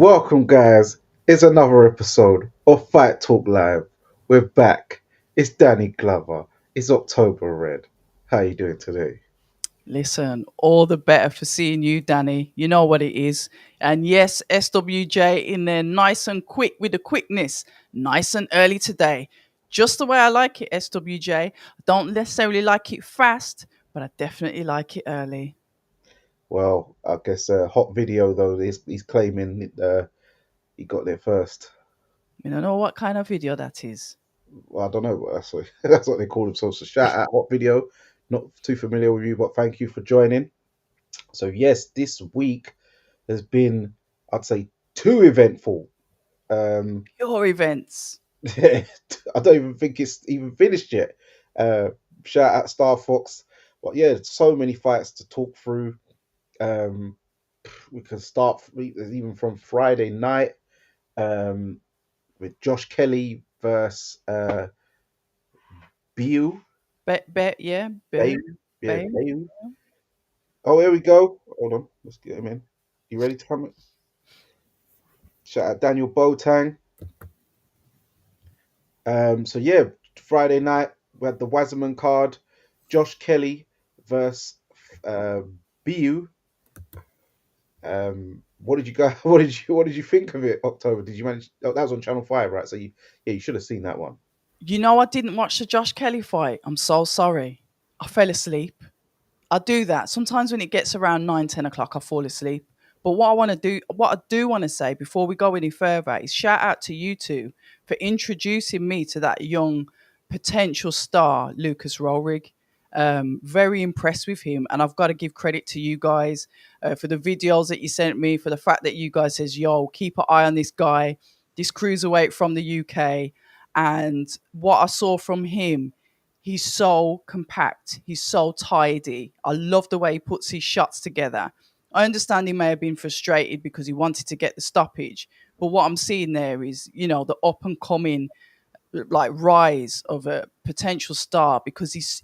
Welcome, guys. It's another episode of Fight Talk Live. We're back. It's Danny Glover. It's October Red. How you doing today? Listen, all the better for seeing you, Danny. You know what it is. And yes, SWJ in there nice and quick with the quickness, nice and early today. Just the way I like it, SWJ. I don't necessarily like it fast, but I definitely like it early. Well, I guess hot video though. He's claiming he got there first. You don't know what kind of video that is. Well, I don't know. That's what they call themselves. So shout out hot video. Not too familiar with you, but thank you for joining. So yes, this week has been, I'd say, too eventful. Um, Your events. I don't even think it's even finished yet. Uh, Shout out Star Fox. But yeah, so many fights to talk through. Um, we can start even from Friday night um, with Josh Kelly versus Biu. Yeah, Bayu. Babe, Yeah, Babe. Bayu. Oh, here we go. Hold on. Let's get him in. You ready to come in? Shout out Daniel Botang. So yeah, Friday night we had the Wasserman card, Josh Kelly versus uh, Bu. What did you guys? What did you think of it? October? Did you manage? Oh, that was on Channel Five, right? So you should have seen that one. You know I didn't watch the Josh Kelly fight. I'm so sorry. I fell asleep. I do that. Sometimes when it gets around 9, 10 o'clock, I fall asleep. But what I do want to say before we go any further is shout out to you two for introducing me to that young potential star, Lucas Rohrig. Very impressed with him, and I've got to give credit to you guys for the videos that you sent me, for the fact that you guys says, "Yo, keep an eye on this guy, this cruiserweight from the UK," and what I saw from him. He's so compact. He's so tidy. I love the way he puts his shots together. I understand he may have been frustrated because he wanted to get the stoppage, but what I'm seeing there is, the up and coming like rise of a potential star because he's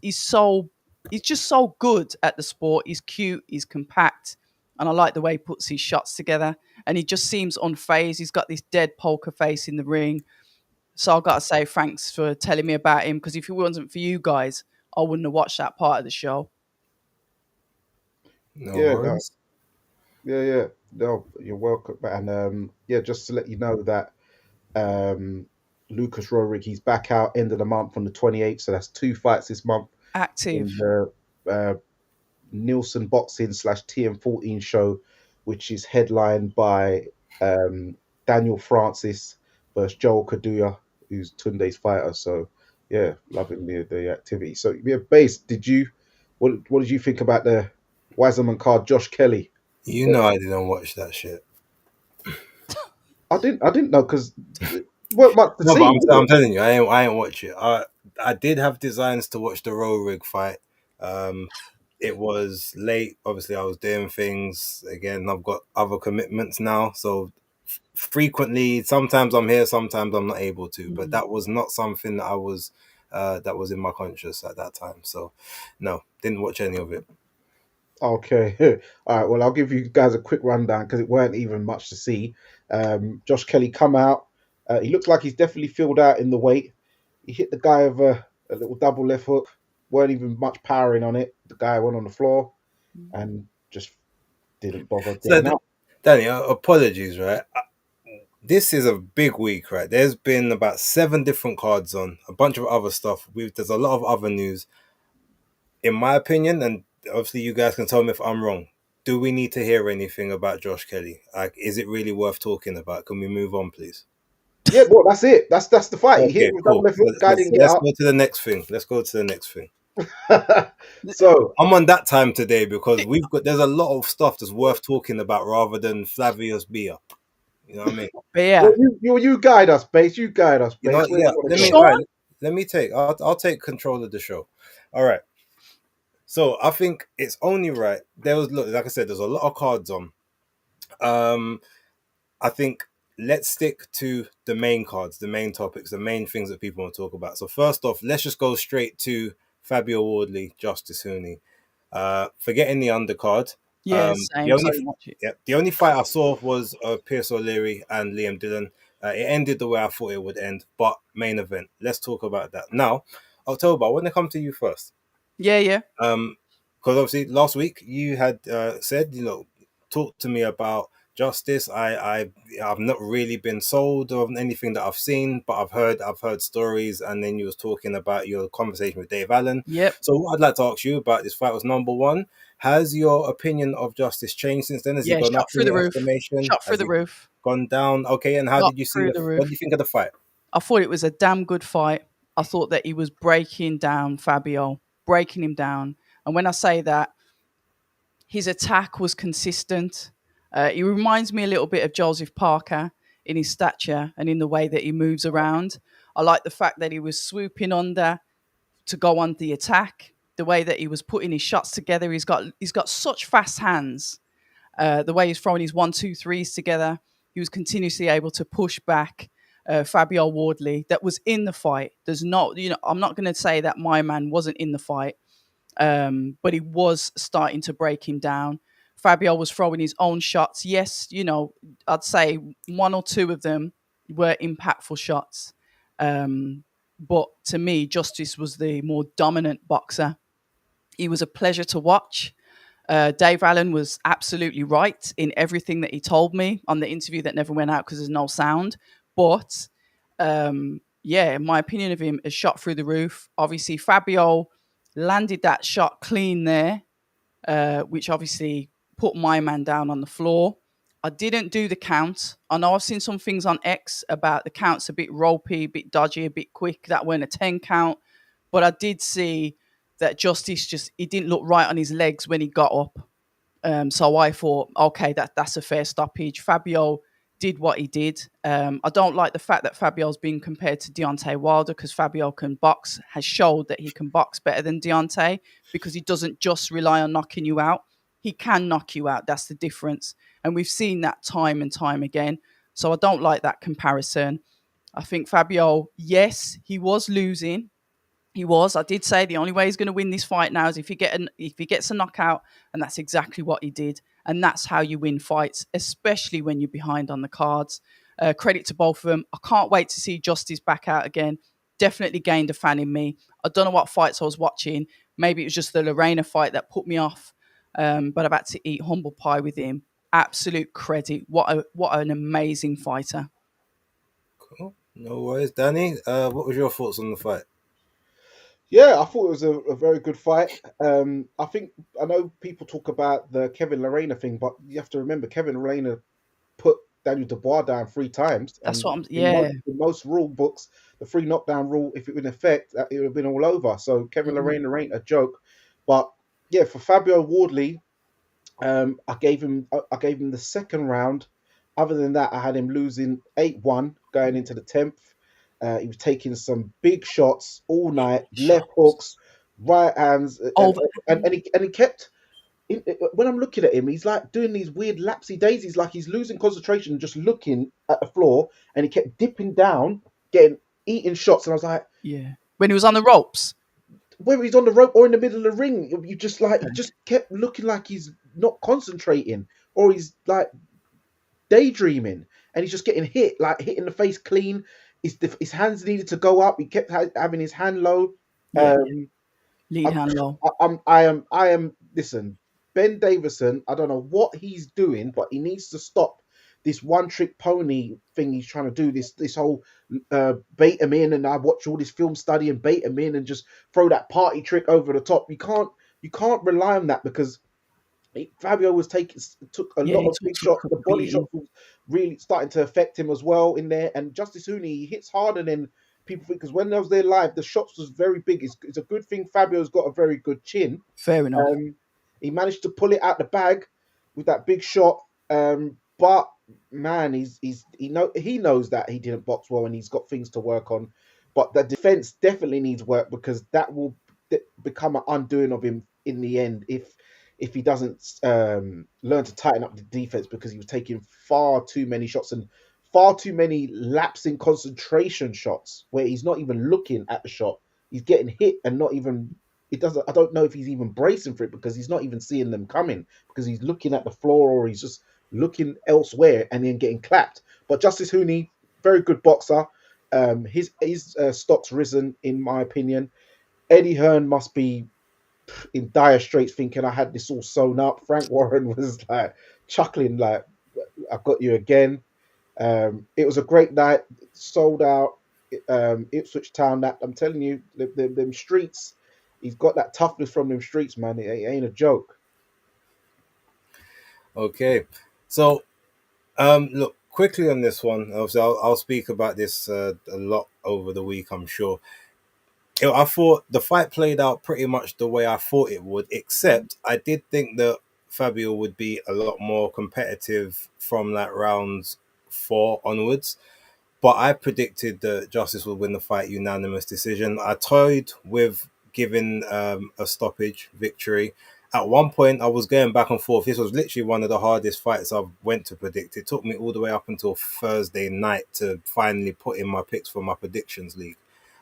just so good at the sport. He's cute, he's compact, and I like the way he puts his shots together. And he just seems unfazed. He's got this dead poker face in the ring. So I've got to say thanks for telling me about him because if it wasn't for you guys, I wouldn't have watched that part of the show. No Yeah, no, worries. yeah. No, you're welcome. And yeah, just to let you know that um, Lucas Rohrig, he's back out end of the month on the 28th. So that's two fights this month in Active. the Nielsen Boxing slash TM14 show, which is headlined by Daniel Francis versus Joel Kaduya, who's Tunde's fighter. So yeah, loving the activity. So yeah, base. What did you think about the Wasserman card, Josh Kelly? You know I didn't watch that shit. I didn't know because weren't much to No, but see, was I'm it? telling you, I ain't watch it. I did have designs to watch the Rohrig fight. Um, it was late. Obviously, I was doing things again. I've got other commitments now, so frequently, sometimes I'm here, sometimes I'm not able to. But Mm. that was not something that was in my conscious at that time. So, no, didn't watch any of it. Okay. All right. Well, I'll give you guys a quick rundown because it weren't even much to see. Josh Kelly come out. He looks like he's definitely filled out in the weight. He hit the guy with a little double left hook. Weren't even much powering on it. The guy went on the floor and just didn't bother So, getting up. Danny, apologies, right? This is a big week, right? There's been about 7 different cards on, a bunch of other stuff. There's a lot of other news. In my opinion, and obviously you guys can tell me if I'm wrong. Do we need to hear anything about Josh Kelly? Like, is it really worth talking about? Can we move on, please? Yeah, well, that's it. That's the fight. He hit Okay, him with double cool. left hook. The guy didn't get Let's up. go to the next thing. Let's go to the next thing. So I'm on that time today because there's a lot of stuff that's worth talking about rather than Flavius Bia. You know what I mean? But well, yeah, you guide us, base. You guide us, You know, base. Where do yeah. you want to Let go? me all right. Sean. Let me take. I'll take control of the show. All right. So I think it's only right. There was look, like I said, there's a lot of cards on. Um, I think let's stick to the main cards, the main topics, the main things that people want to talk about. So first off, let's just go straight to Fabio Wardley, Justice Hooney. Forgetting the undercard. Yeah, The same. So only I didn't watch it. yeah, the only fight I saw was Pierce O'Leary and Liam Dillon. It ended the way I thought it would end, but main event. Let's talk about that now. October, I want to come to you first. Yeah, yeah. Because obviously last week you had said, talk to me about Justice. I've not really been sold on anything that I've seen, but I've heard stories, and then you was talking about your conversation with Dave Allen. Yep. So what I'd like to ask you about this fight was, number one, has your opinion of Justice changed since then? Has he Yeah, gone shot up through in the your roof. estimation? Shot through Has the he roof. gone down? Okay, and how Shot did you see through it? the What do roof. you think of the fight? I thought it was a damn good fight. I thought that he was breaking down Fabio, breaking him down. And when I say that, his attack was consistent. He reminds me a little bit of Joseph Parker in his stature and in the way that he moves around. I like the fact that he was swooping under to go on the attack. The way that he was putting his shots together, he's got such fast hands. The way he's throwing his 1, 2, 3s together, he was continuously able to push back Fabio Wardley that was in the fight. There's not, I'm not going to say that my man wasn't in the fight, but he was starting to break him down. Fabio was throwing his own shots. Yes, I'd say 1 or 2 of them were impactful shots. But to me, Justice was the more dominant boxer. He was a pleasure to watch. Dave Allen was absolutely right in everything that he told me on the interview that never went out because there's no sound. But yeah, my opinion of him is shot through the roof. Obviously, Fabio landed that shot clean there, which obviously put my man down on the floor. I didn't do the count. I know I've seen some things on X about the counts a bit ropey, a bit dodgy, a bit quick. That weren't a 10 count. But I did see that Justice he didn't look right on his legs when he got up. So I thought, okay, that's a fair stoppage. Fabio did what he did. I don't like the fact that Fabio's being compared to Deontay Wilder because Fabio can box, has showed that he can box better than Deontay because he doesn't just rely on knocking you out. He can knock you out. That's the difference. And we've seen that time and time again. So I don't like that comparison. I think Fabio, yes, he was losing. He was. I did say the only way he's going to win this fight now is if he gets a knockout, and that's exactly what he did. And that's how you win fights, especially when you're behind on the cards. Credit to both of them. I can't wait to see Justice back out again. Definitely gained a fan in me. I don't know what fights I was watching. Maybe it was just the Lorena fight that put me off. But I've had to eat humble pie with him. Absolute credit. What an amazing fighter. Cool. No worries, Danny. What was your thoughts on the fight? Yeah, I thought it was a very good fight. I know people talk about the Kevin Lorena thing, but you have to remember Kevin Lorena put Daniel Dubois down 3 times, That's and what I'm. Yeah. in most rule books, the 3 knockdown rule, if it were in effect, it would have been all over. So Kevin Lorena ain't a joke. But yeah, for Fabio Wardley, I gave him the second round. Other than that, I had him losing 8-1 going into the 10th. He was taking some big shots all night, left hooks, right hands, and he kept. When I'm looking at him, he's like doing these weird lapsy daisies, like he's losing concentration, just looking at the floor, and he kept dipping down, eating shots, and I was like, Yeah. When he was on the ropes. whether he's on the rope or in the middle of the ring, you just like he just kept looking like he's not concentrating, or he's like daydreaming, and he's just getting hit in the face clean. His hands needed to go up. He kept having his hand low. Yeah. Um, Lead hand low. I am. Listen, Ben Davison. I don't know what he's doing, but he needs to stop this one trick pony thing he's trying to do. This whole bait him in, and I watch all this film study and bait him in, and just throw that party trick over the top. You can't rely on that because Fabio took a lot of big shots. The body shots was really starting to affect him as well in there. And Justice Huni, he hits harder than people think, because when I was there live, the shots was very big. It's a good thing Fabio's got a very good chin. Fair enough. He managed to pull it out the bag with that big shot. But man, he knows that he didn't box well and he's got things to work on. But the defense definitely needs work, because that will become an undoing of him in the end if he doesn't learn to tighten up the defense, because he was taking far too many shots and far too many lapsing concentration shots where he's not even looking at the shot. He's getting hit and not even it doesn't. I don't know if he's even bracing for it because he's not even seeing them coming because he's looking at the floor or he's just looking elsewhere and then getting clapped. But Justice Hooney, very good boxer. His stock's risen in my opinion. Eddie Hearn must be in dire straits, thinking I had this all sewn up. Frank Warren was like chuckling, like I've got you again. It was a great night, sold out. Ipswich Town. That I'm telling you, them streets. He's got that toughness from them streets, man. It ain't a joke. Okay, so look quickly on this one. Obviously, I'll speak about this a lot over the week, I'm sure. I thought the fight played out pretty much the way I thought it would, except I did think that Fabio would be a lot more competitive from like rounds 4 onwards. But I predicted that Justice would win the fight unanimous decision. I toyed with giving a stoppage victory. At one point, I was going back and forth. This was literally one of the hardest fights I've went to predict. It took me all the way up until Thursday night to finally put in my picks for my predictions league.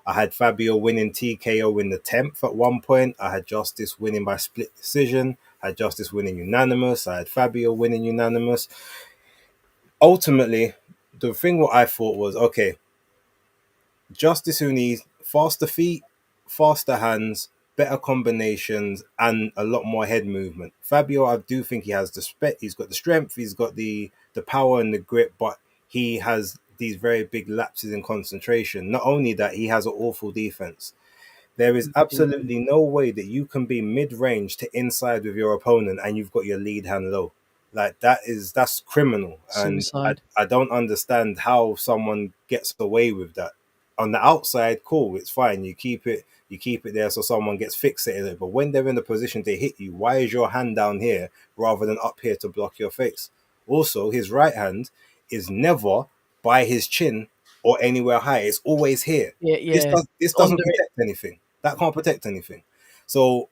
I had Fabio winning TKO in the 10th at one point. I had Justice winning by split decision. I had Justice winning unanimous. I had Fabio winning unanimous. Ultimately, the thing what I thought was, okay, Justice who needs faster feet, faster hands, better combinations, and a lot more head movement. Fabio, I do think he has the he's got the strength, he's got the power and the grip, but he has these very big lapses in concentration. Not only that, he has an awful defense. There is absolutely no way that you can be mid-range to inside with your opponent and you've got your lead hand low. Like that's criminal. And Suicide. I don't understand how someone gets away with that. On the outside, cool, it's fine. You keep it there so someone gets fixated. But when they're in the position to hit you, why is your hand down here rather than up here to block your face? Also, his right hand is never by his chin or anywhere high. It's always here. Yeah, This yeah. does this Under doesn't it. protect anything. That can't protect anything. So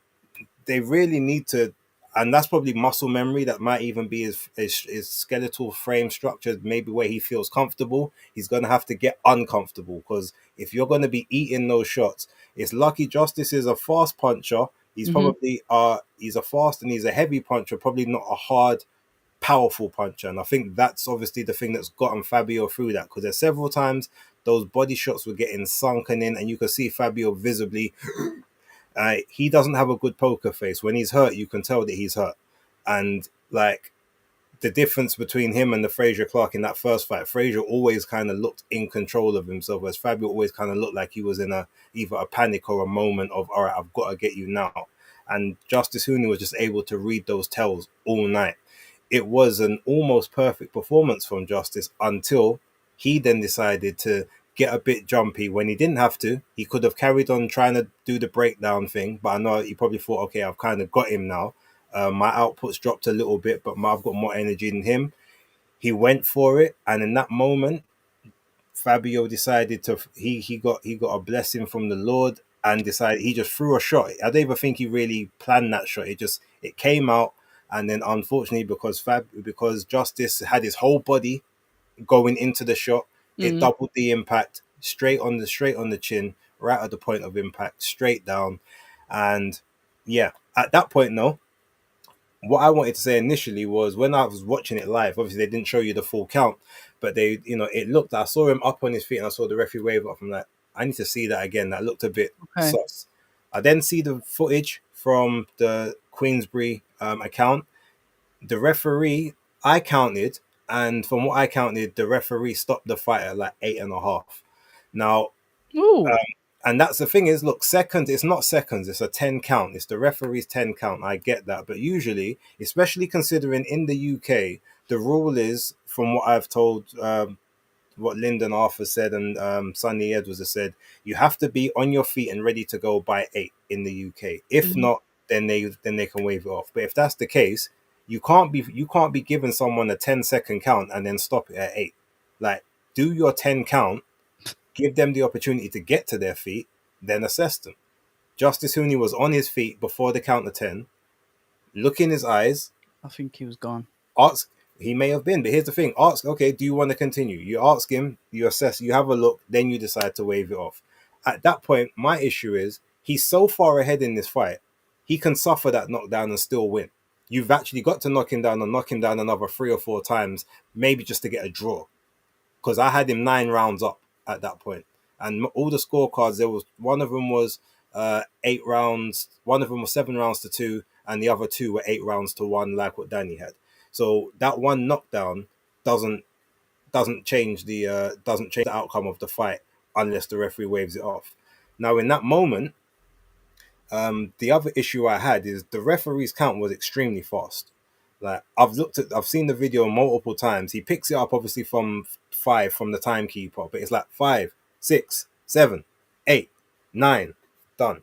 they really need to, and that's probably muscle memory. That might even be his skeletal frame structure, maybe where he feels comfortable. He's going to have to get uncomfortable because if you're going to be eating those shots, it's lucky Justice is a fast puncher. He's Hmm. probably he's a fast and he's a heavy puncher, probably not a hard powerful puncher. And I think that's obviously the thing that's gotten Fabio through that because there's several times those body shots were getting sunken in and you could see Fabio visibly. He doesn't have a good poker face. When he's hurt, you can tell that he's hurt. And like the difference between him and the Frazier Clark in that first fight, Frazier always kind of looked in control of himself, whereas Fabio always kind of looked like he was in either a panic or a moment of, all right, I've got to get you now. And Justice Hooney was just able to read those tells all night. It was an almost perfect performance from Justice until he then decided to get a bit jumpy when he didn't have to. He could have carried on trying to do the breakdown thing, but I know he probably thought, okay, I've kind of got him now. My output's dropped a little bit, but I've got more energy than him. He went for it, and in that moment, Fabio decided to he got a blessing from the Lord and decided he just threw a shot. I don't even think he really planned that shot. It came out, and then unfortunately because Justice had his whole body going into the shot, it Mm. doubled the impact straight on the chin, right at the point of impact, straight down, and yeah, at that point, no. What I wanted to say initially was when I was watching it live, obviously they didn't show you the full count, but it looked, I saw him up on his feet and I saw the referee wave up. I'm like, I need to see that again. That looked a bit Okay. sus. I then see the footage from the Queensbury account. The referee, I counted, and from what I counted, the referee stopped the fight at like 8.5. Now, Ooh. and that's the thing is, look, seconds, it's not seconds, it's a 10 count. It's the referee's 10 count. I get that. But usually, especially considering in the UK, the rule is, from what I've told, what Lyndon Arthur said and Sonny Edwards has said, you have to be on your feet and ready to go by 8 in the UK. If Mhm. not, then they can waive it off. But if that's the case, you can't be giving someone a 10-second count and then stop it at 8. Like, do your 10 count, give them the opportunity to get to their feet, then assess them. Justice Hooney was on his feet before the count of 10, look in his eyes, I think he was gone. ask, he may have been, but here's the thing, ask, okay, do you want to continue? You ask him, you assess, you have a look, then you decide to waive it off. At that point, my issue is, he's so far ahead in this fight, he can suffer that knockdown and still win. You've actually got to knock him down and knock him down another 3 or 4 times, maybe just to get a draw. Because I had him 9 rounds up at that point, and all the scorecards, there was one of them was 8 rounds, one of them was 7 rounds to 2, and the other 2 were 8 rounds to 1, like what Danny had. So that one knockdown doesn't change the outcome of the fight unless the referee waves it off. Now, in that moment, the other issue I had is the referee's count was extremely fast. Like I've seen the video multiple times. He picks it up obviously from 5 from the timekeeper, but it's like 5, 6, 7, 8, 9, done.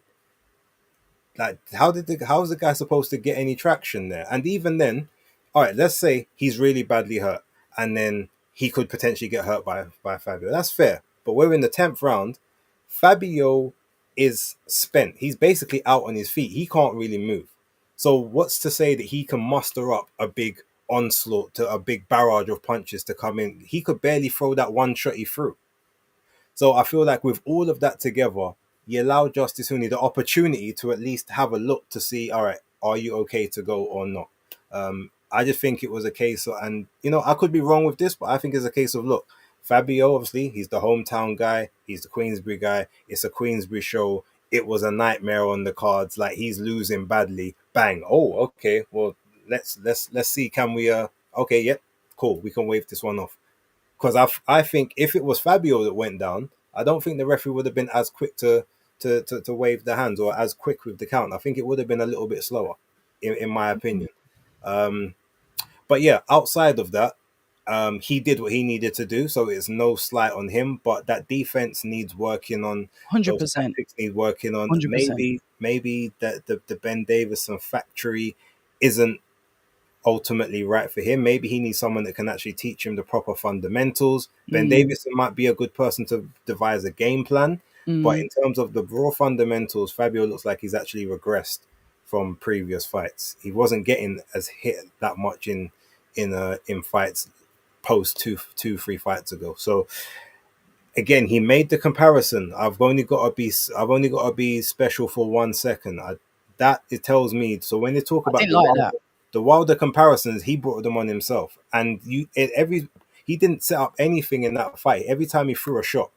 Like how is the guy supposed to get any traction there? And even then, all right, let's say he's really badly hurt, and then he could potentially get hurt by Fabio. That's fair. But we're in the 10th round. Fabio is spent. He's basically out on his feet. He can't really move. So what's to say that he can muster up a big onslaught, to a big barrage of punches to come in? He could barely throw that one shot he threw. So I feel like with all of that together, you allow Justis Huni the opportunity to at least have a look to see, all right, are you okay to go or not? I just think it was a case of, and I could be wrong with this, but I think it's a case of, look, Fabio, obviously, he's the hometown guy, he's the Queensbury guy, it's a Queensbury show, it was a nightmare on the cards, like he's losing badly, bang, oh, okay, well, let's see, can we, okay, yep, cool, we can wave this one off. Because I think if it was Fabio that went down, I don't think the referee would have been as quick to wave the hands, or as quick with the count. I think it would have been a little bit slower, in my opinion. But yeah, outside of that, he did what he needed to do, so it's no slight on him. But that defense needs working on. 100%. Those tactics need working on. 100%. Maybe that the Ben Davison factory isn't ultimately right for him. Maybe he needs someone that can actually teach him the proper fundamentals. Ben Davison might be a good person to devise a game plan, but in terms of the raw fundamentals, Fabio looks like he's actually regressed from previous fights. He wasn't getting as hit that much in fights post 3 fights ago. So again, he made the comparison. I've only got to be special for 1 second. That it tells me. So when they talk about the Wilder comparisons, he brought them on himself, and he didn't set up anything in that fight. Every time he threw a shot,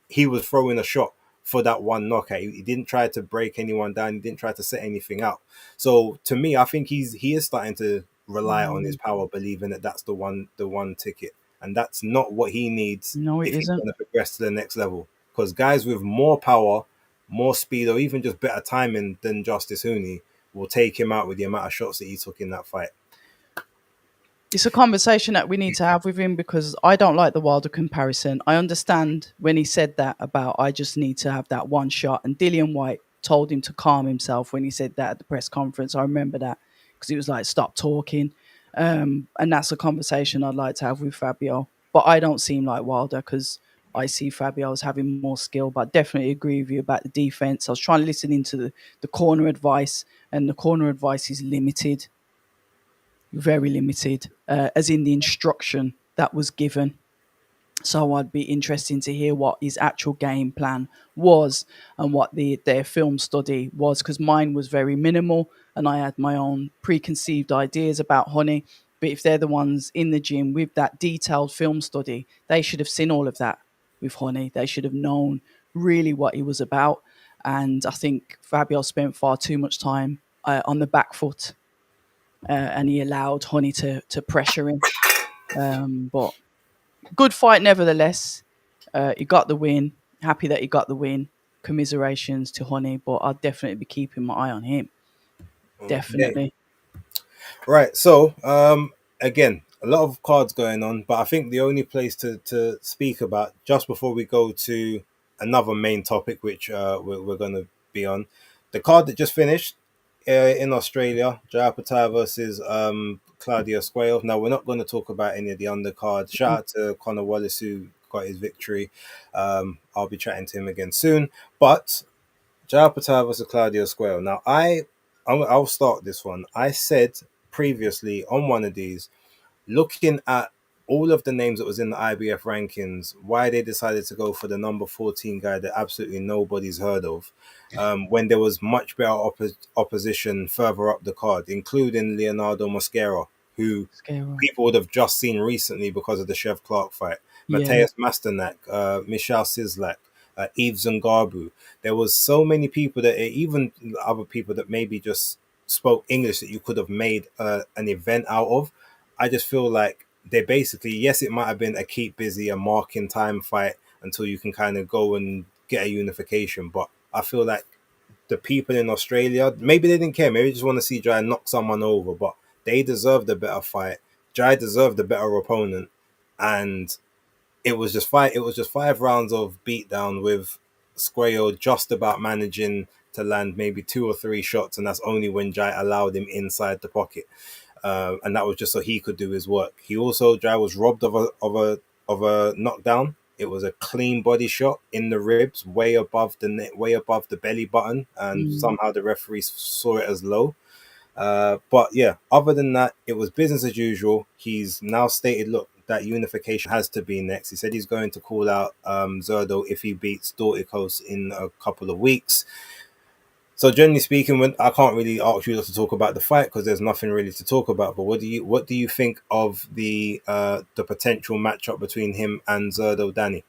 he was throwing a shot for that one knockout. He didn't try to break anyone down. He didn't try to set anything up. So to me, I think he is starting to rely on his power, believing that that's the one ticket, and that's not what he needs. No, it if he's isn't. going to progress to the next level. Because guys with more power, more speed, or even just better timing than Justis Huni will take him out with the amount of shots that he took in that fight. It's a conversation that we need to have with him, because I don't like the Wilder comparison. I understand when he said that about, I just need to have that one shot. And Dillian Whyte told him to calm himself when he said that at the press conference. I remember that, because he was like, stop talking. And that's a conversation I'd like to have with Fabio. But I don't seem like Wilder, because I see Fabio as having more skill. But I definitely agree with you about the defense. I was trying to listen into the corner advice, and the corner advice is limited. Very limited, as in the instruction that was given. So I'd be interested to hear what his actual game plan was, and what their film study was, because mine was very minimal and I had my own preconceived ideas about Honey. But if they're the ones in the gym with that detailed film study, they should have seen all of that with Honey. They should have known really what he was about. And I think Fabio spent far too much time on the back foot. And he allowed Honey to pressure him. But good fight nevertheless. He got the win. Happy that he got the win. Commiserations to Honey, but I'll definitely be keeping my eye on him. Definitely. Right. So, again, a lot of cards going on, but I think the only place to speak about, just before we go to another main topic, which we're going to be on, the card that just finished, in Australia, Jai Patai versus Claudio Squale. Now, we're not going to talk about any of the undercards. Shout out to Conor Wallace, who got his victory. I'll be chatting to him again soon. But Jai Patai versus Claudio Squale. Now, I'll start this one. I said previously on one of these, looking at all of the names that was in the IBF rankings, why they decided to go for the number 14 guy that absolutely nobody's heard of, when there was much better opposition further up the card, including Leonardo Mosquera, who Scary. people would have just seen recently because of the Chev Clark fight. Yeah. Mateus Masternak, Michal Sislak, Yves Ngarbu. There was so many people that even other people that maybe just spoke English that you could have made an event out of. I just feel like they basically, yes, it might have been a keep busy, a marking time fight until you can kind of go and get a unification. But I feel like the people in Australia, maybe they didn't care. Maybe they just want to see Jai knock someone over, but they deserved a better fight. Jai deserved a better opponent, and it was just five. It was just 5 rounds of beatdown with Squayo just about managing to land maybe 2 or 3 shots, and that's only when Jai allowed him inside the pocket, and that was just so he could do his work. He also Jai was robbed of a knockdown. It was a clean body shot in the ribs, way above the net, way above the belly button, and Mm. somehow the referee saw it as low. But yeah, other than that, it was business as usual. He's now stated, look, that unification has to be next. He said he's going to call out Zerdo if he beats Dorticos in a couple of weeks. So generally speaking, when I can't really ask you to talk about the fight because there's nothing really to talk about. But what do you think of the potential matchup between him and Zerdo Danny?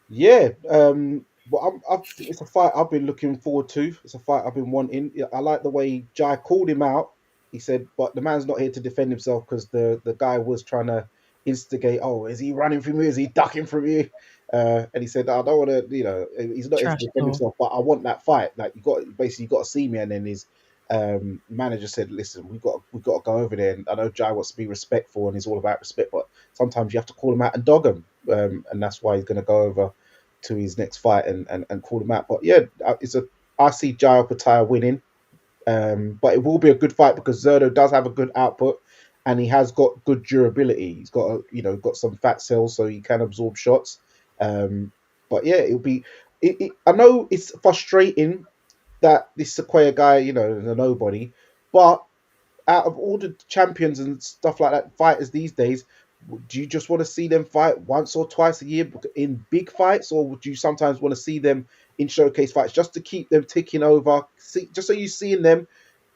Yeah, but it's a fight I've been looking forward to. It's a fight I've been wanting. Yeah, I like the way Jai called him out. He said, "But the man's not here to defend himself because the guy was trying to instigate. Oh, is he running from you? Is he ducking from you?" And he said, "I don't want to. He's not here to Trash defend talk. himself, but I want that fight. Like you got to see me." And then his manager said, "Listen, we got to go over there. And I know Jai wants to be respectful, and he's all about respect, but sometimes you have to call him out and dog him, and that's why he's going to go over to his next fight and call him out. But yeah, I see Jai Opetaia winning, but it will be a good fight because Zerdo does have a good output and he has got good durability. He's got got some fat cells so he can absorb shots. Um, but yeah, it'll be. I know it's frustrating that this Sequoia guy, is a nobody, but out of all the champions and stuff like that, fighters these days, do you just want to see them fight once or twice a year in big fights, or would you sometimes want to see them in showcase fights just to keep them ticking over? See, just so you're seeing them.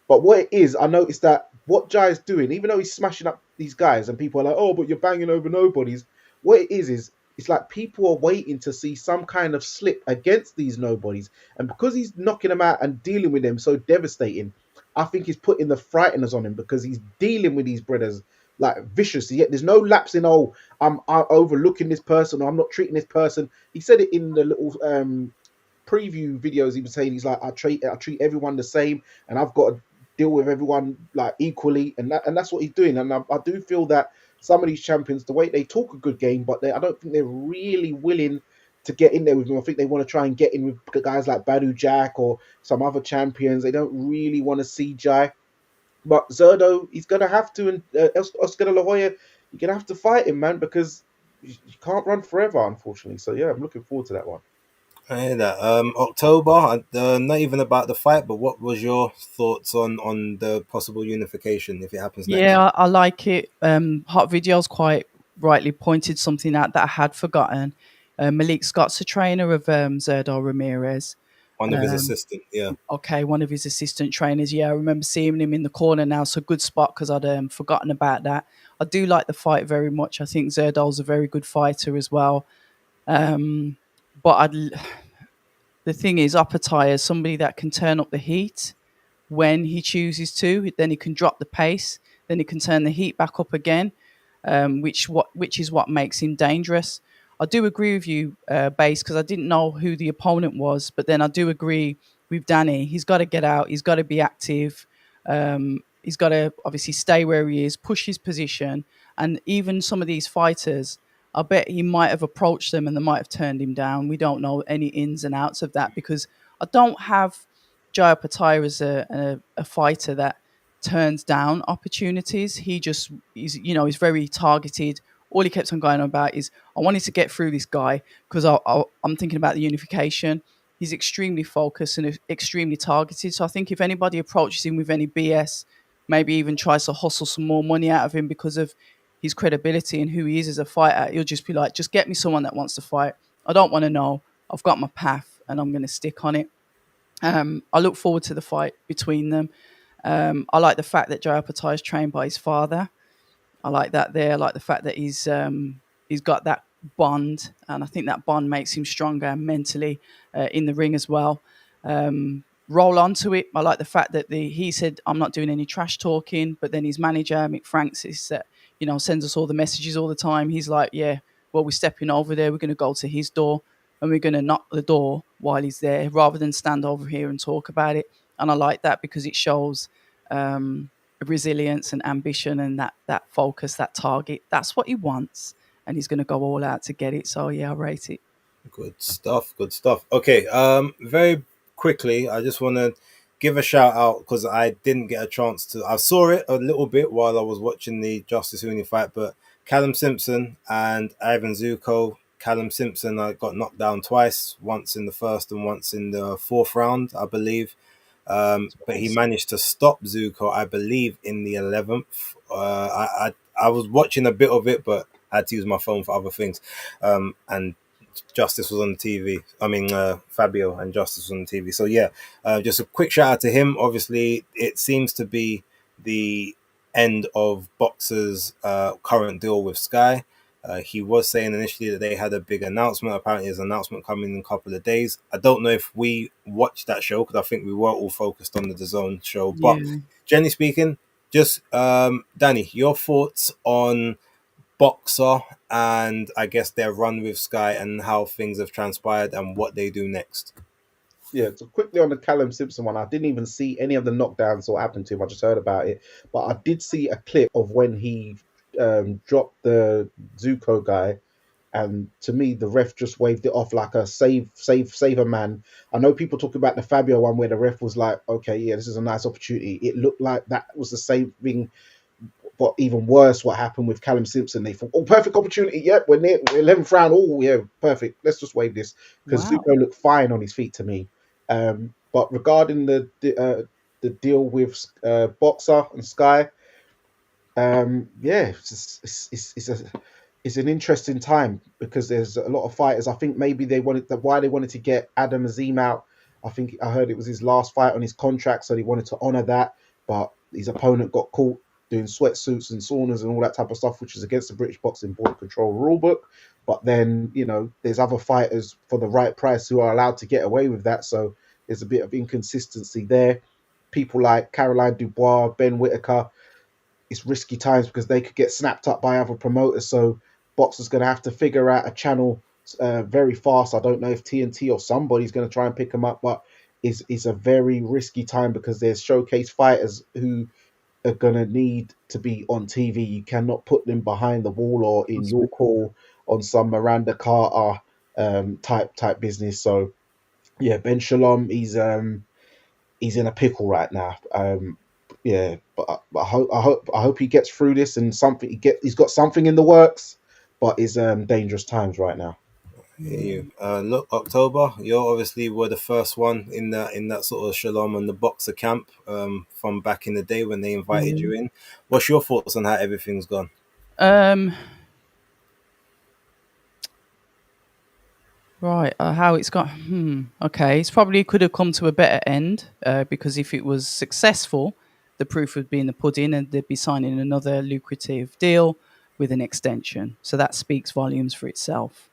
But what it is, I noticed that what Jai is doing, even though he's smashing up these guys, and people are like, "Oh, but you're banging over nobodies." What it is it's like people are waiting to see some kind of slip against these nobodies, and because he's knocking them out and dealing with them so devastating, I think he's putting the frighteners on him because he's dealing with these brothers like viciously. Yet there's no lapse in I'm overlooking this person or I'm not treating this person. He said it in the little preview videos. He was saying he's like I treat everyone the same, and I've got to deal with everyone like equally, and that's what he's doing. And I do feel that some of these champions, the way they talk a good game, but I don't think they're really willing to get in there with him. I think they want to try and get in with guys like Badu Jack or some other champions. They don't really want to see Jai. But Zerdo, he's gonna have to, and Oscar De La Hoya, you're gonna have to fight him, man, because you can't run forever, unfortunately. So yeah, I'm looking forward to that one. I hear that. October, not even about the fight, but what was your thoughts on the possible unification if it happens next year? Yeah, I like it. Hot Video's quite rightly pointed something out that I had forgotten. Malik Scott's a trainer of Zerdar Ramirez. One of his Um, assistant, yeah. okay, one of his assistant trainers. Yeah, I remember seeing him in the corner now. So good spot because I'd forgotten about that. I do like the fight very much. I think Zerdal's a very good fighter as well. Um, but the thing is, Opetaia is somebody that can turn up the heat when he chooses to. Then he can drop the pace. Then he can turn the heat back up again, which is what makes him dangerous. I do agree with you, Base, because I didn't know who the opponent was, but then I do agree with Danny. He's got to get out. He's got to be active. He's got to obviously stay where he is, push his position, and even some of these fighters, I bet he might have approached them and they might have turned him down. We don't know any ins and outs of that because I don't have Jaya Patai as a fighter that turns down opportunities. He's very targeted. All he kept on going on about is, I wanted to get through this guy because I'm thinking about the unification. He's extremely focused and extremely targeted. So I think if anybody approaches him with any BS, maybe even tries to hustle some more money out of him because of his credibility and who he is as a fighter. He'll just be like, just get me someone that wants to fight. I don't want to know. I've got my path and I'm going to stick on it. I look forward to the fight between them. I like the fact that Joe Apatow is trained by his father. I like that there. I like the fact that he's got that bond, and I think that bond makes him stronger mentally in the ring as well. Roll onto it. I like the fact that he said, "I'm not doing any trash talking," but then his manager Mick Francis, sends us all the messages all the time. He's like, "Yeah, well, we're stepping over there. We're going to go to his door and we're going to knock the door while he's there, rather than stand over here and talk about it." And I like that because it shows resilience and ambition and that focus, that target. That's what he wants, and he's going to go all out to get it. So yeah, I rate it. Good stuff. Good stuff. Okay. Very quickly, I just want to give a shout out because I didn't get a chance to. I saw it a little bit while I was watching the Justice Huni fight, but Callum Simpson and Ivan Zuko. Callum Simpson, I got knocked down twice, once in the first and once in the fourth round, I believe. But he managed to stop Zuko, I believe, in the 11th. I was watching a bit of it, but I had to use my phone for other things. And Justice was on the TV. I mean, Fabio and Justice was on the TV. So yeah, just a quick shout out to him. Obviously, it seems to be the end of Boxer's current deal with Sky. He was saying initially that they had a big announcement. Apparently, there's an announcement coming in a couple of days. I don't know if we watched that show because I think we were all focused on the DAZN show. But generally speaking, just Danny, your thoughts on Boxer and I guess their run with Sky and how things have transpired and what they do next. Yeah, so quickly on the Callum Simpson one, I didn't even see any of the knockdowns or happened to him. I just heard about it, but I did see a clip of when he dropped the Zuko guy, and to me, the ref just waved it off like a save a man. I know people talk about the Fabio one where the ref was like, "Okay, yeah, this is a nice opportunity." It looked like that was the same thing, but even worse, what happened with Callum Simpson. They thought, "Oh, perfect opportunity. Yep, we're near 11th round. Oh, yeah, perfect. Let's just wave this," because Zuko looked fine on his feet to me. But regarding the deal with Boxer and Sky, yeah, it's an interesting time because there's a lot of fighters. I think maybe why they wanted to get Adam Azim out. I think I heard it was his last fight on his contract, so they wanted to honor that. But his opponent got caught doing sweatsuits and saunas and all that type of stuff, which is against the British Boxing Board Control rulebook. But then, there's other fighters for the right price who are allowed to get away with that. So there's a bit of inconsistency there. People like Caroline Dubois, Ben Whitaker, it's risky times because they could get snapped up by other promoters. So Boxer's going to have to figure out a channel very fast. I don't know if TNT or somebody's going to try and pick them up, but it's a very risky time because there's showcase fighters who are going to need to be on TV. You cannot put them behind the wall or in your call on some Miranda Carter type business. So yeah, Ben Shalom, he's in a pickle right now. Yeah, but I hope he gets through this and he's got something in the works, but it's dangerous times right now. Look, October, you obviously were the first one in that sort of Shalom and the Boxer camp from back in the day when they invited you in. What's your thoughts on how everything's gone? Right, how it's got. Okay, it's probably could have come to a better end because if it was successful, the proof would be in the pudding, and they'd be signing another lucrative deal with an extension. So that speaks volumes for itself.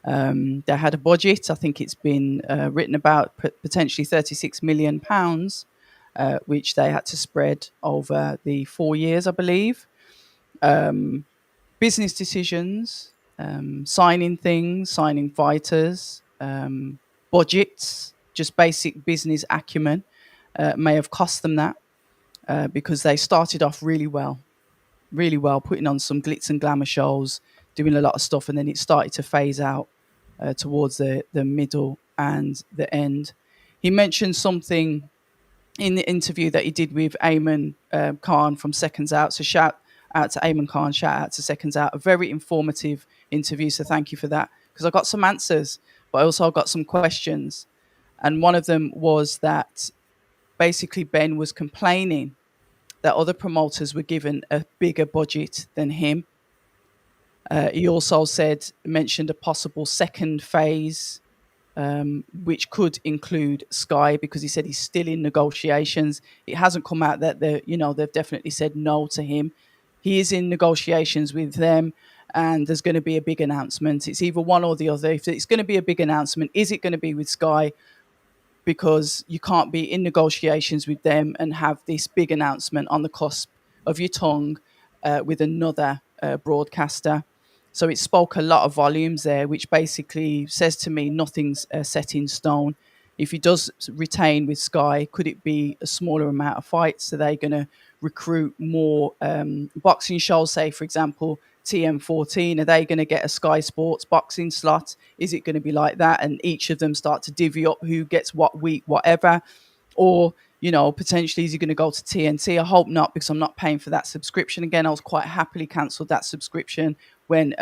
They had a budget. I think it's been written about potentially £36 million, which they had to spread over the 4 years, I believe. Business decisions, signing things, signing fighters, budgets, just basic business acumen may have cost them that because they started off really well, putting on some glitz and glamour shows, doing a lot of stuff, and then it started to phase out towards the middle and the end. He mentioned something in the interview that he did with Ayman Khan from Seconds Out. So shout out to Ayman Khan, shout out to Seconds Out. A very informative interview, so thank you for that. Because I got some answers, but I also got some questions. And one of them was that basically Ben was complaining that other promoters were given a bigger budget than him. He also mentioned a possible second phase, which could include Sky, because he said he's still in negotiations. It hasn't come out that they've definitely said no to him. He is in negotiations with them, and there's going to be a big announcement. It's either one or the other. If it's going to be a big announcement, is it going to be with Sky? Because you can't be in negotiations with them and have this big announcement on the cusp of your tongue with another broadcaster. So it spoke a lot of volumes there, which basically says to me nothing's set in stone. If he does retain with Sky, could it be a smaller amount of fights? Are they going to recruit more boxing shows? Say, for example, TM14, are they going to get a Sky Sports boxing slot? Is it going to be like that? And each of them start to divvy up who gets what week, whatever. Or, potentially is he going to go to TNT? I hope not, because I'm not paying for that subscription again. I was quite happily cancelled that subscription when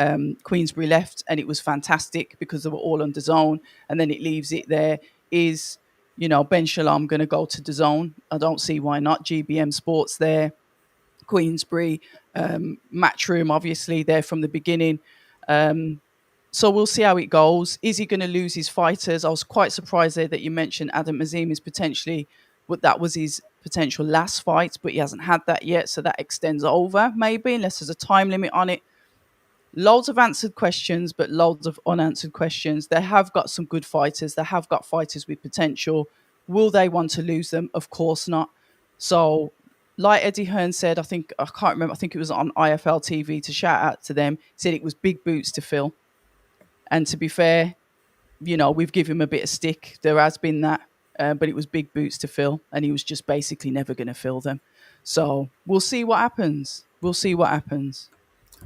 Queensbury left, and it was fantastic because they were all on DAZN, and then it leaves it there. Is, Ben Shalom going to go to DAZN? I don't see why not. GBM Sports there. Queensbury, Matchroom, obviously, there from the beginning. So we'll see how it goes. Is he going to lose his fighters? I was quite surprised there that you mentioned Adam Azim is potentially, but that was his potential last fight, but he hasn't had that yet. So that extends over, maybe, unless there's a time limit on it. Loads of answered questions, but loads of unanswered questions. They have got some good fighters. They have got fighters with potential. Will they want to lose them? Of course not. So, like Eddie Hearn said, I think it was on IFL TV, to shout out to them, said it was big boots to fill. And to be fair, we've given him a bit of stick. There has been that, but it was big boots to fill, and he was just basically never going to fill them. So we'll see what happens.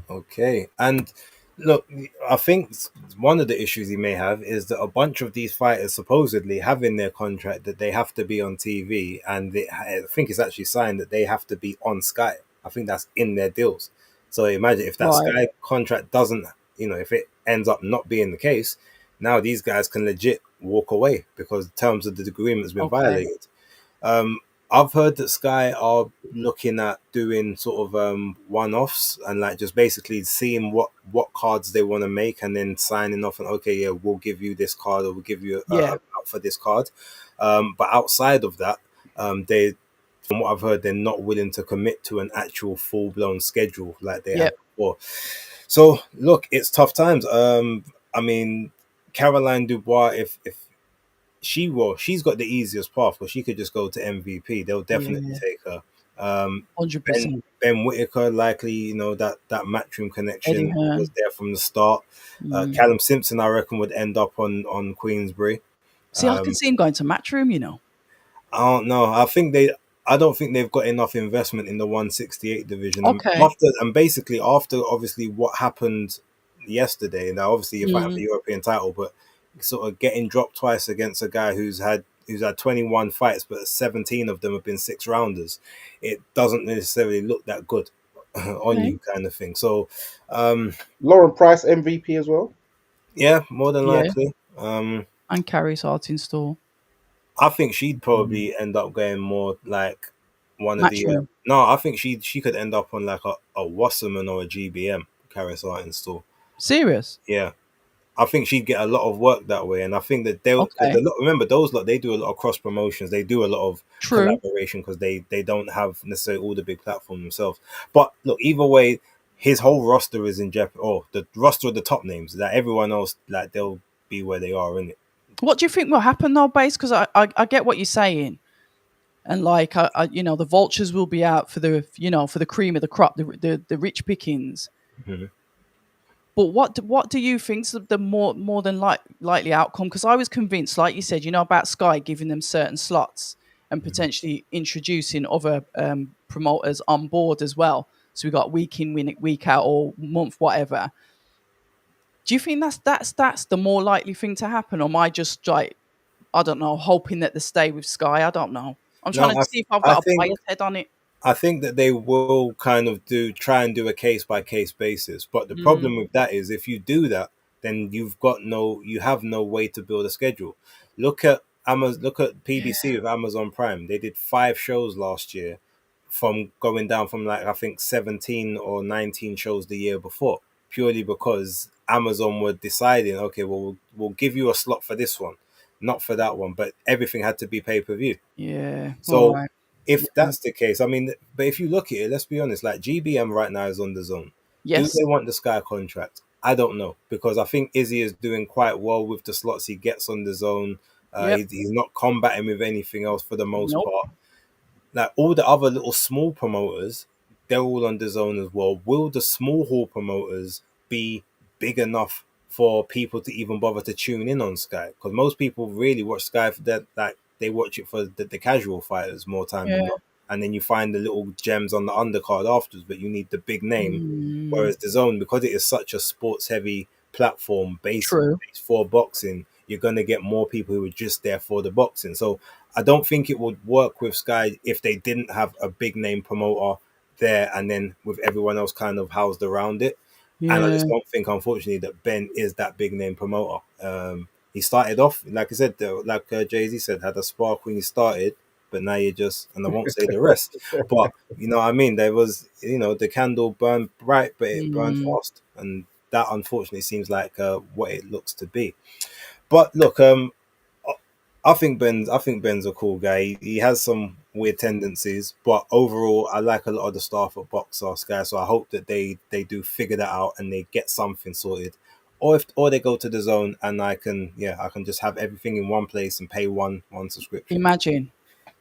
Okay. And look, I think one of the issues he may have is that a bunch of these fighters supposedly have in their contract that they have to be on TV, and I think it's actually signed that they have to be on Sky. I think that's in their deals. So imagine if that Sky contract doesn't, if it ends up not being the case, now these guys can legit walk away because terms of the agreement has been violated. I've heard that Sky are looking at doing sort of one-offs and like just basically seeing what cards they want to make and then signing off and okay, yeah, we'll give you this card or we'll give you a amount for this card. But outside of that, they, from what I've heard, they're not willing to commit to an actual full-blown schedule like they had before. So look, it's tough times. I mean, Caroline Dubois, if she's got the easiest path because she could just go to MVP. They'll definitely take her. 100%. Ben Whitaker, likely, that Matchroom connection was there from the start. Callum Simpson, I reckon, would end up on Queensbury. See, I can see him going to Matchroom, I don't know. I don't think they've got enough investment in the 168 division. Okay. Basically after obviously what happened yesterday, now obviously you're fighting for the European title, but sort of getting dropped twice against a guy who's had 21 fights, but 17 of them have been 6-rounders. It doesn't necessarily look that good on you, kind of thing. So, Lauren Price MVP as well. Yeah, more than likely. And Carrie's Heart in Store. I think she'd probably end up going more like one of the. No, I think she could end up on like a Wasserman or a GBM, Carrie's Heart in Store. Serious? Yeah. I think she'd get a lot of work that way, and I think that remember those lot, they do a lot of cross promotions, they do a lot of collaboration because they don't have necessarily all the big platforms themselves. But look, either way, his whole roster is in jeopardy. Or the roster of the top names, that everyone else, like they'll be where they are, innit? What do you think will happen though, Base? Because I get what you're saying, and like the vultures will be out for the for the cream of the crop, the rich pickings. Mm-hmm. But what do you think's the more than likely outcome? Because I was convinced, like you said, about Sky giving them certain slots and potentially introducing other promoters on board as well. So we got week in, week out, or month, whatever. Do you think that's the more likely thing to happen, or am I just like, I don't know, hoping that they stay with Sky? I don't know. I'm trying to see if I've got a bias head on it. I think that they will kind of try and do a case by case basis. But the problem with that is if you do that, then you have no way to build a schedule. Look at PBC with Amazon Prime. They did 5 shows last year from going down from like, I think 17 or 19 shows the year before. purely because Amazon were deciding, okay, well, we'll give you a slot for this one, not for that one, but everything had to be pay-per-view. Yeah. All So right. if Yeah. that's the case, I mean, but if you look at it, let's be honest, like GBM right now is on the zone. Do Yes. they want the Sky contract? I don't know, because I think Izzy is doing quite well with the slots he gets on the zone. Yep. He's not combating with anything else for the most Nope. part. Like all the other little small promoters, they're all on the zone as well. Will the small hall promoters be big enough for people to even bother to tune in on Sky? Because most people really watch Sky for that, like they watch it for the casual fighters more time than Yeah. not. And then you find the little gems on the undercard afterwards, but you need the big name. Mm, Whereas the zone, because it is such a sports heavy platform true. based for boxing, you're gonna get more people who are just there for the boxing. So I don't think it would work with Sky if they didn't have a big name promoter there and then with everyone else kind of housed around it. And I Yeah. just don't think, unfortunately, that Ben is that big name promoter. He started off, like I said, like Jay Z said, had a spark when he started, but now you just, and I won't say the rest, but you know what I mean? There was, the candle burned bright, but it burned Mm, fast. And that unfortunately seems like what it looks to be. But look, I think Ben's a cool guy. He has some weird tendencies, but overall, I like a lot of the staff at Box Ask Guy. So I hope that they do figure that out and they get something sorted, or they go to the zone and I can just have everything in one place and pay one subscription. imagine.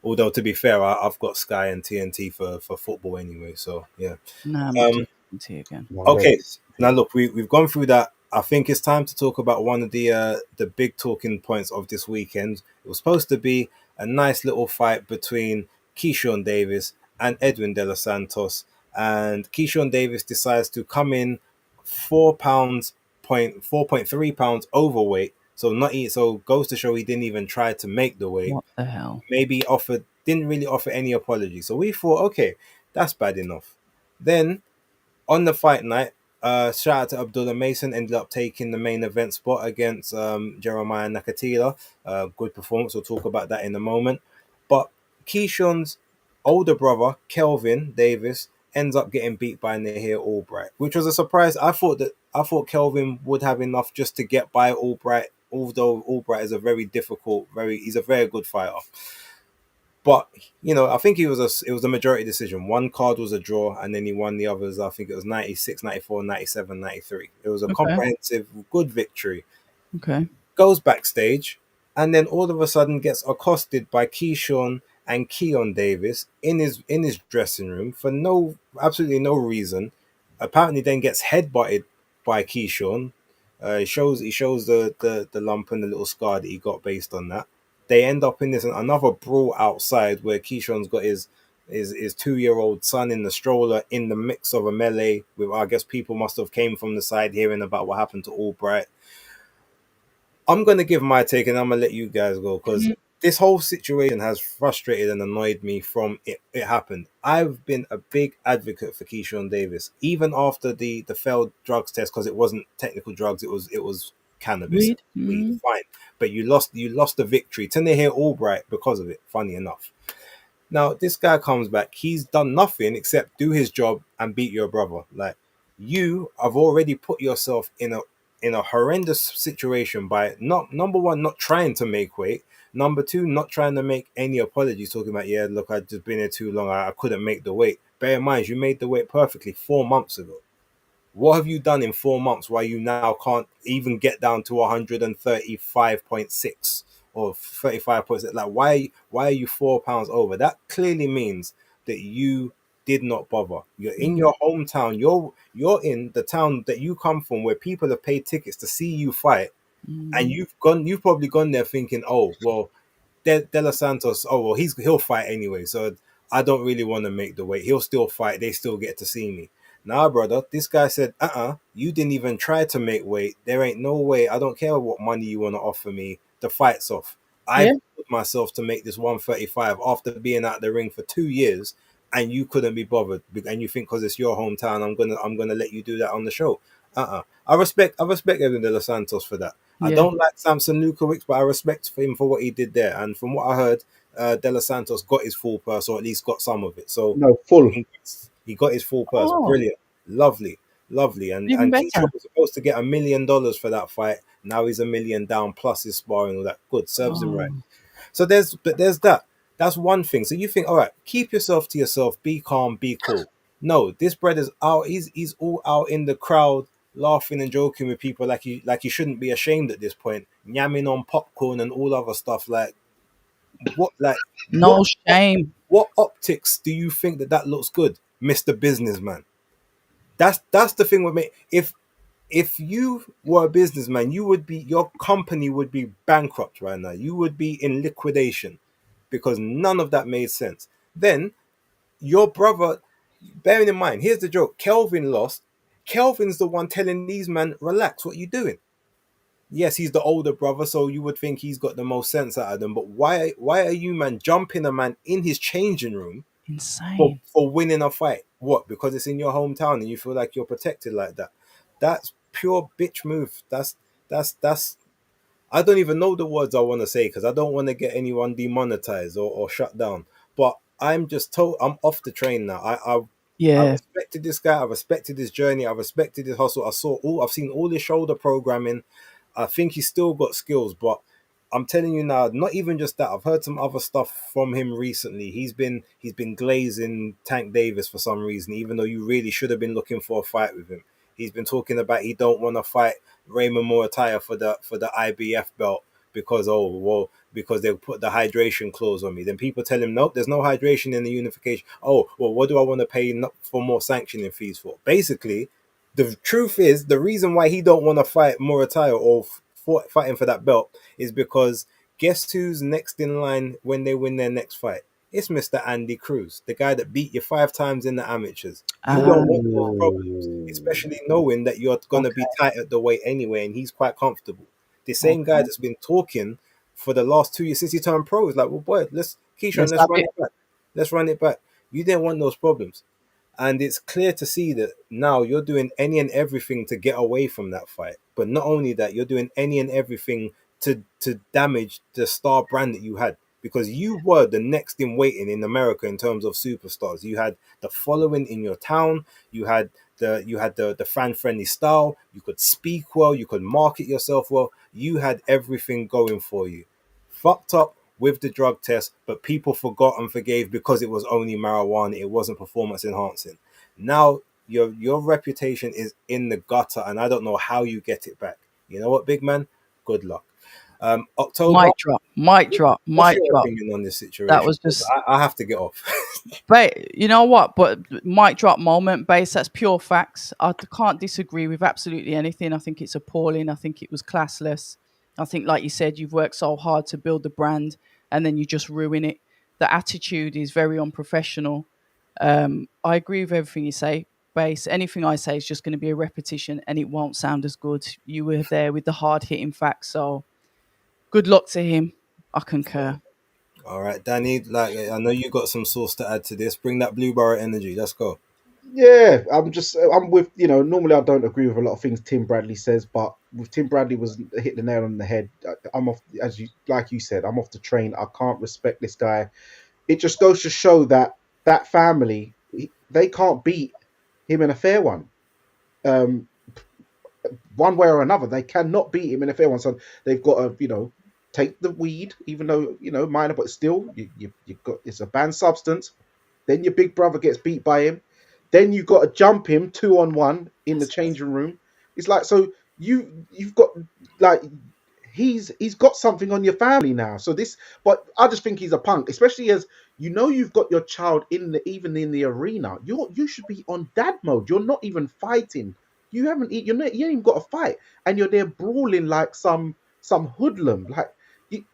Although to be fair, I've got Sky and TNT for football anyway. So yeah. Nah, I'm not Um, doing TNT again. No, I don't. Okay, now look, we've gone through that. I think it's time to talk about one of the big talking points of this weekend. It was supposed to be a nice little fight between Keyshawn Davis and Edwin De Los Santos, and Keyshawn Davis decides to come in 4.3 pounds overweight. So not eat. So goes to show he didn't even try to make the weight. What the hell? Maybe didn't really offer any apology. So we thought, okay, that's bad enough. Then on the fight night, shout out to Abdullah Mason, ended up taking the main event spot against Jeremiah Nakatila. Good performance. We'll talk about that in a moment. But Keyshawn's older brother, Kelvin Davis, ends up getting beat by Nahir Albright, which was a surprise. I thought Kelvin would have enough just to get by Albright, although Albright is he's a very good fighter. But I think it was a majority decision. One card was a draw, and then he won the others. I think it was 96, 94, 97, 93. It was a Okay. comprehensive, good victory. Okay. Goes backstage, and then all of a sudden gets accosted by Keyshawn and Keon Davis in his dressing room for absolutely no reason. Apparently, then gets headbutted by Keyshawn. He shows the lump and the little scar that he got based on that. They end up in this another brawl outside where Keyshawn's got his 2-year-old son in the stroller in the mix of a melee with, I guess, people must have came from the side hearing about what happened to Albright. I'm gonna give my take and I'm gonna let you guys go because Mhm. this whole situation has frustrated and annoyed me from it happened. I've been a big advocate for Keyshawn Davis, even after the failed drugs test, because it wasn't technical drugs, it was cannabis, Weed. weed, Mm. fine. But you lost the victory to Nahir Albright because of it, funny enough. Now, this guy comes back. He's done nothing except do his job and beat your brother. Like, you have already put yourself in a horrendous situation by not number one, not trying to make weight. Number two, not trying to make any apologies, talking about, yeah, look, I've just been here too long. I couldn't make the weight. Bear in mind, you made the weight perfectly 4 months ago. What have you done in 4 months why you now can't even get down to 135.6 or 35.6? Like, why are you 4 pounds over? That clearly means that you did not bother. You're in Mm. your hometown. You're in the town that you come from where people have paid tickets to see you fight, and Mm. you've probably gone there thinking, oh well, De Los Santos, oh well, he'll fight anyway, so I don't really want to make the weight. He'll still fight. They still get to see me. Nah, brother, this guy said, you didn't even try to make weight. There ain't no way. I don't care what money you want to offer me. The fight's off. Yeah. I've put myself to make this 135 after being out the ring for 2 years, and you couldn't be bothered. And you think because it's your hometown, I'm gonna let you do that on the show. I respect Edwin De Los Santos for that. I Yeah. don't like Samson Lukowicz, but I respect him for what he did there. And from what I heard, De Los Santos got his full purse, or at least got some of it. So No, full. he got his full purse. Oh. Brilliant. Lovely. Lovely. And Even Keisha better. was supposed to get $1 million for that fight. Now he's $1 million down plus his sparring, all that. Good, serves him right. Oh, So there's that. That's one thing. So you think, all right, keep yourself to yourself, be calm, be cool. No, this brother's out. He's all out in the crowd, laughing and joking with people like he shouldn't be ashamed at this point, yamming on popcorn and all other stuff. What like what no shame. what optics do you think that looks good, Mister Businessman? That's the thing with me. If you were a businessman, your company would be bankrupt right now. You would be in liquidation because none of that made sense. Then your brother, bearing in mind, here's the joke: Kelvin lost. Kelvin's the one telling these men, "Relax, what you doing?" Yes, he's the older brother, so you would think he's got the most sense out of them. But why are you, man, jumping a man in his changing room Insane. for winning a fight? What? Because it's in your hometown and you feel like you're protected like that? That's pure bitch move. That's. I don't even know the words I want to say because I don't want to get anyone demonetized or shut down. But I'm just told I'm off the train now. I Yeah. respected this guy. I respected his journey. I respected his hustle. I've seen all his shoulder programming. I think he's still got skills, but I'm telling you now, not even just that. I've heard some other stuff from him recently. He's been glazing Tank Davis for some reason, even though you really should have been looking for a fight with him. He's been talking about he don't want to fight Raymond Muay for the IBF belt because they'll put the hydration clause on me. Then people tell him, nope, there's no hydration in the unification. Oh, well, what do I want to pay for more sanctioning fees for? Basically, the truth is the reason why he don't want to fight Murataya or fighting for that belt is because guess who's next in line when they win their next fight? It's Mr. Andy Cruz, the guy that beat you 5 times in the amateurs. You Ah, don't want those problems, Oh, especially knowing that you're going to be tight at the weight anyway, and he's quite comfortable. The same guy okay. that's been talking for the last 2 years since he turned pro is like, well, boy, Keyshawn, Let's let's have run it. it back. Let's run it back. You didn't want those problems. And it's clear to see that now you're doing any and everything to get away from that fight. But not only that, you're doing any and everything to damage the star brand that you had. Because you were the next in waiting in America in terms of superstars. You had the following in your town. You had the fan friendly style. You could speak well. You could market yourself well. You had everything going for you. Fucked up with the drug test, but people forgot and forgave because it was only marijuana. It wasn't performance enhancing. Now your reputation is in the gutter, and I don't know how you get it back. You know what, big man? Good luck. October. Mic drop. Mic drop. What's Mic your drop. opinion on this That situation? was just, I have to get off. but you know what? But mic drop moment, base. That's pure facts. I can't disagree with absolutely anything. I think it's appalling. I think it was classless. I think, like you said, you've worked so hard to build the brand, and then you just ruin it. The attitude is very unprofessional. I agree with everything you say, base. Anything I say is just going to be a repetition, and it won't sound as good. You were there with the hard hitting facts, so good luck to him. I concur. All right, Danny. Like I know you got some sauce to add to this. Bring that Blue Bar energy. Let's go. yeah. I'm with Normally, I don't agree with a lot of things Tim Bradley says, but with Tim Bradley was hit the nail on the head. I'm off, as you said. I'm off the train. I can't respect this guy. It just goes to show that that family, they can't beat him in a fair one. Um, one way or another, they cannot beat him in a fair one. So they've got to, take the weed, even though minor, but still, you got it's a banned substance. Then your big brother gets beat by him. Then you got to jump him 2-on-1 in the changing room. It's like, so you've got, like, he's got something on your family now. So this, but I just think he's a punk, especially as you've got your child even in the arena. You should be on dad mode. You're not even fighting. You ain't even got a fight, and you're there brawling like some hoodlum. Like,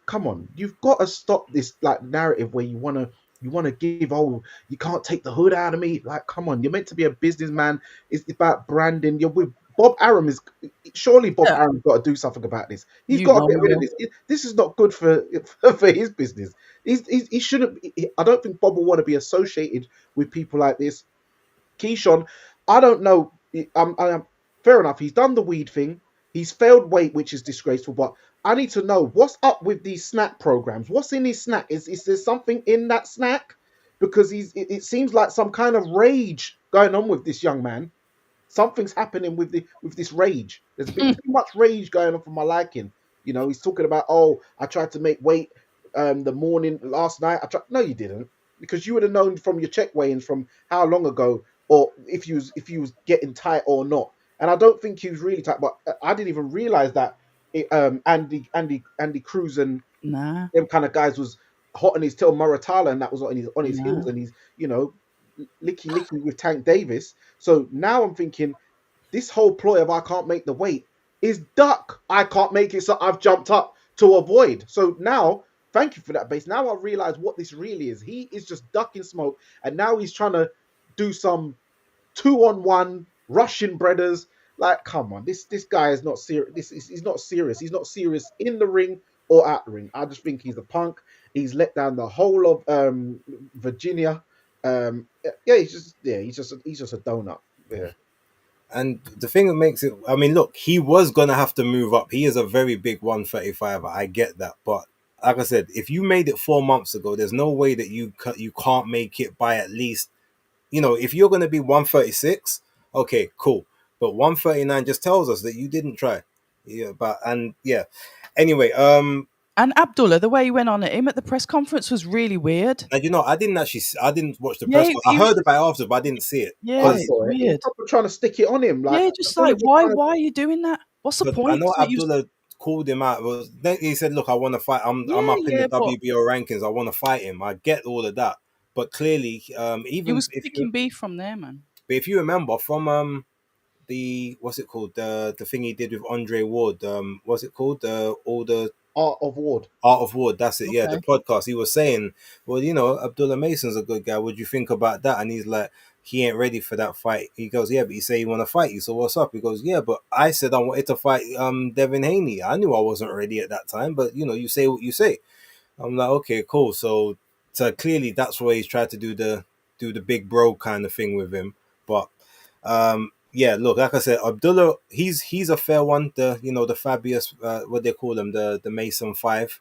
come on, you've got to stop this like narrative where you want to give, oh, you can't take the hood out of me. Like, come on, you're meant to be a businessman. It's about branding. You're with Bob Arum. Surely Bob Yeah, Arum's got to do something about this. He's you got to know get rid of more. this. This is not good for his business. He shouldn't. I don't think Bob will want to be associated with people like this. Keyshawn, I don't know. I'm fair enough. He's done the weed thing. He's failed weight, which is disgraceful. But I need to know what's up with these snack programs. What's in his snack? Is there something in that snack? Because it seems like some kind of rage going on with this young man. something's happening with this rage. There's a bit too much rage going on for my liking. You know, he's talking about, oh, I tried to make weight the morning last night. No, you didn't, because you would have known from your check weigh-ins from how long ago, or if you was getting tight or not. And I don't think he was really tight, but I didn't even realize that Andy Cruz and Nah, them kind of guys was hot on his tail, Muratala, and that was on his heels, nah. and he's, you know, licky with Tank Davis. So now I'm thinking this whole ploy of I can't make the weight is duck. I can't make it, so I've jumped up to avoid. So now, thank you for that base. Now I realize what this really is. He is just ducking smoke, and now he's trying to do some 2-on-1 Russian breaders. Like, come on, this guy is not serious. He's not serious. He's not serious in the ring or out the ring. I just think he's a punk. He's let down the whole of Virginia. Yeah, he's just a donut. Yeah. And the thing that makes it, I mean, look, he was going to have to move up. He is a very big 135. I get that. But like I said, if you made it 4 months ago, there's no way that you can't make it by at least, you know, if you're going to be 136, okay, cool. But 139 just tells us that you didn't try. Yeah, Anyway, And Abdullah, the way he went on at him at the press conference was really weird. and I didn't watch the Yeah, press. I he was heard about it after, but I didn't see it. Yeah, I it's saw it. He's weird. probably trying to stick it on him. Like, Yeah, just like why are you doing that? What's the But point? I know That you- Abdullah called him out. He said, "Look, I want to fight. I'm Yeah, up in the but WBO rankings. I want to fight him. I get all of that, but clearly, he even was picking beef from there, man. if you remember from the what's it called, the thing he did with Andre Ward, what's it called, all the Art of Ward. Art of Ward, that's it. Yeah, the Okay. podcast. He was saying, well, you know, Abdullah Mason's a good guy. What do you think about that? And he's like, he ain't ready for that fight. He goes, yeah, but you say you want to fight you. So what's up? He goes, yeah, but I said I wanted to fight Devin Haney. I knew I wasn't ready at that time, but you know, you say what you say. I'm like, okay, cool. So clearly that's why he's tried to do the big bro kind of thing with him. But yeah, look, like I said, Abdullah, he's a fair one. The Fabius, what they call them, the Mason Five,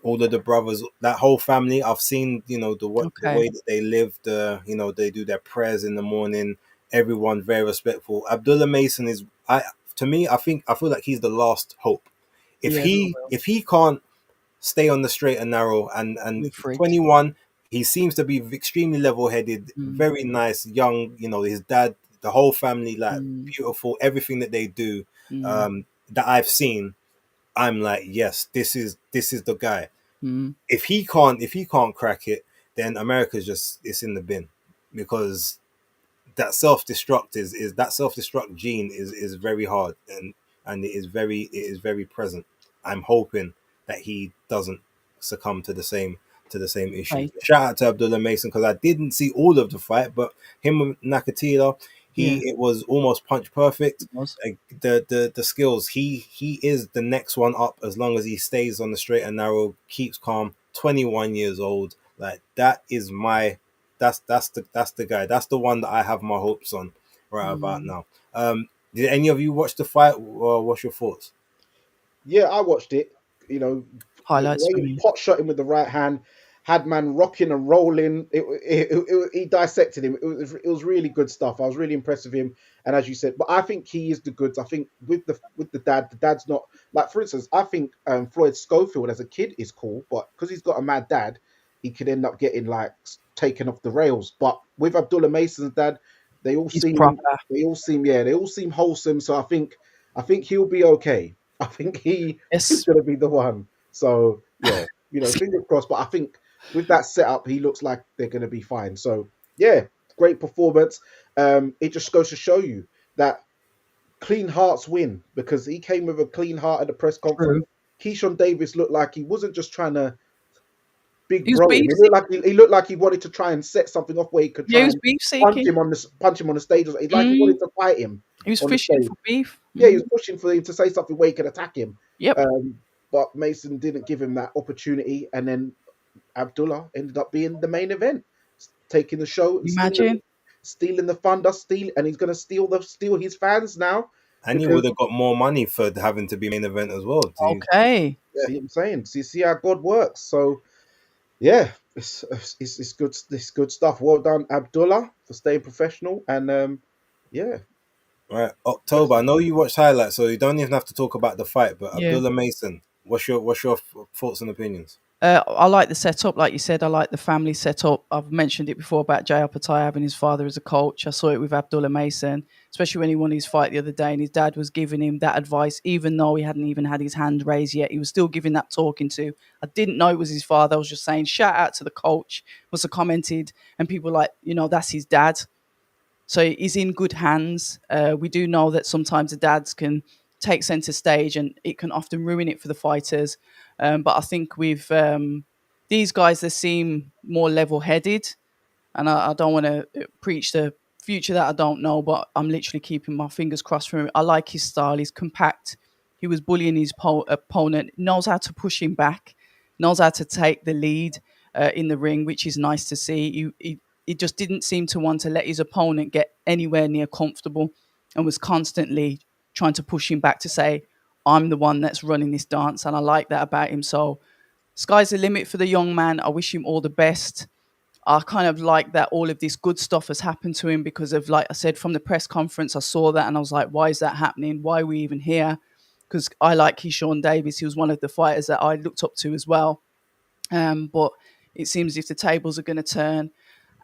all of the brothers, that whole family. I've seen, the way that they live. They do their prayers in the morning. Everyone very respectful. Abdullah Mason is, I feel like he's the last hope. If he can't stay on the straight and narrow, and 21, he seems to be extremely level-headed, very nice, young, his dad, the whole family, like beautiful, everything that they do, that I've seen, I'm like, yes, this is the guy. If he can't crack it, then America's it's in the bin, because that self-destruct gene is very hard, and it is very present. I'm hoping that he doesn't succumb to the same issue. Right. Shout out to Abdullah Mason, because I didn't see all of the fight, but him and Nakatila, it was almost punch perfect. Like the skills, he is the next one up, as long as he stays on the straight and narrow, keeps calm. 21 years old, like that is that's the guy. That's the one that I have my hopes on right about now. Did any of you watch the fight? What's your thoughts? Yeah, I watched it. Highlights for me. Pot shot him with the right hand, had man rocking and rolling. He dissected him. It was really good stuff. I was really impressed with him. And as you said, but I think he is the goods. I think with the dad's not, like, for instance, I think Floyd Schofield as a kid is cool, but because he's got a mad dad, he could end up getting like taken off the rails. But with Abdullah Mason's dad, they all seem wholesome. So I think he'll be okay. I think he's going to be the one. So yeah, fingers crossed. But I think with that setup, he looks like they're going to be fine. So yeah, great performance. It just goes to show you that clean hearts win, because he came with a clean heart at the press conference. Keyshawn Davis looked like he wasn't just trying to big bro. He looked like he wanted to try and set something off where he could try and punch him on the stage. He wanted to fight him. He was fishing for beef. Yeah, he was pushing for him to say something where he could attack him. Yep. But Mason didn't give him that opportunity, and then Abdullah ended up being the main event, taking the show. Imagine stealing the thunder, and he's going to steal his fans now. And he would have got more money for having to be main event as well. Okay. Yeah, I'm saying. So you see how God works. So yeah, it's good. It's good stuff. Well done, Abdullah, for staying professional. And Yeah. Right, October. I know you watched highlights, so you don't even have to talk about the fight. But Yeah. Abdullah Mason, what's your thoughts and opinions? I like the setup, like you said. I like the family setup. I've mentioned it before about Jay Patai having his father as a coach. I saw it with Abdullah Mason, especially when he won his fight the other day, and his dad was giving him that advice, even though he hadn't even had his hand raised yet. He was still giving that talking to. I didn't know it was his father. I was just saying, shout out to the coach. Was commented, and people were like, that's his dad. So he's in good hands. We do know that sometimes the dads can take center stage, and it can often ruin it for the fighters. But I think with these guys, they seem more level-headed, and I don't want to preach the future that I don't know, but I'm literally keeping my fingers crossed for him. I like his style. He's compact. He was bullying his opponent, knows how to push him back, knows how to take the lead in the ring, which is nice to see. He just didn't seem to want to let his opponent get anywhere near comfortable, and was constantly trying to push him back to say, I'm the one that's running this dance. And I like that about him. So sky's the limit for the young man. I wish him all the best. I kind of like that all of this good stuff has happened to him because of, like I said, from the press conference, I saw that and I was like, why is that happening? Why are we even here? Because I like Keyshawn Davis. He was one of the fighters that I looked up to as well. But it seems as if the tables are going to turn.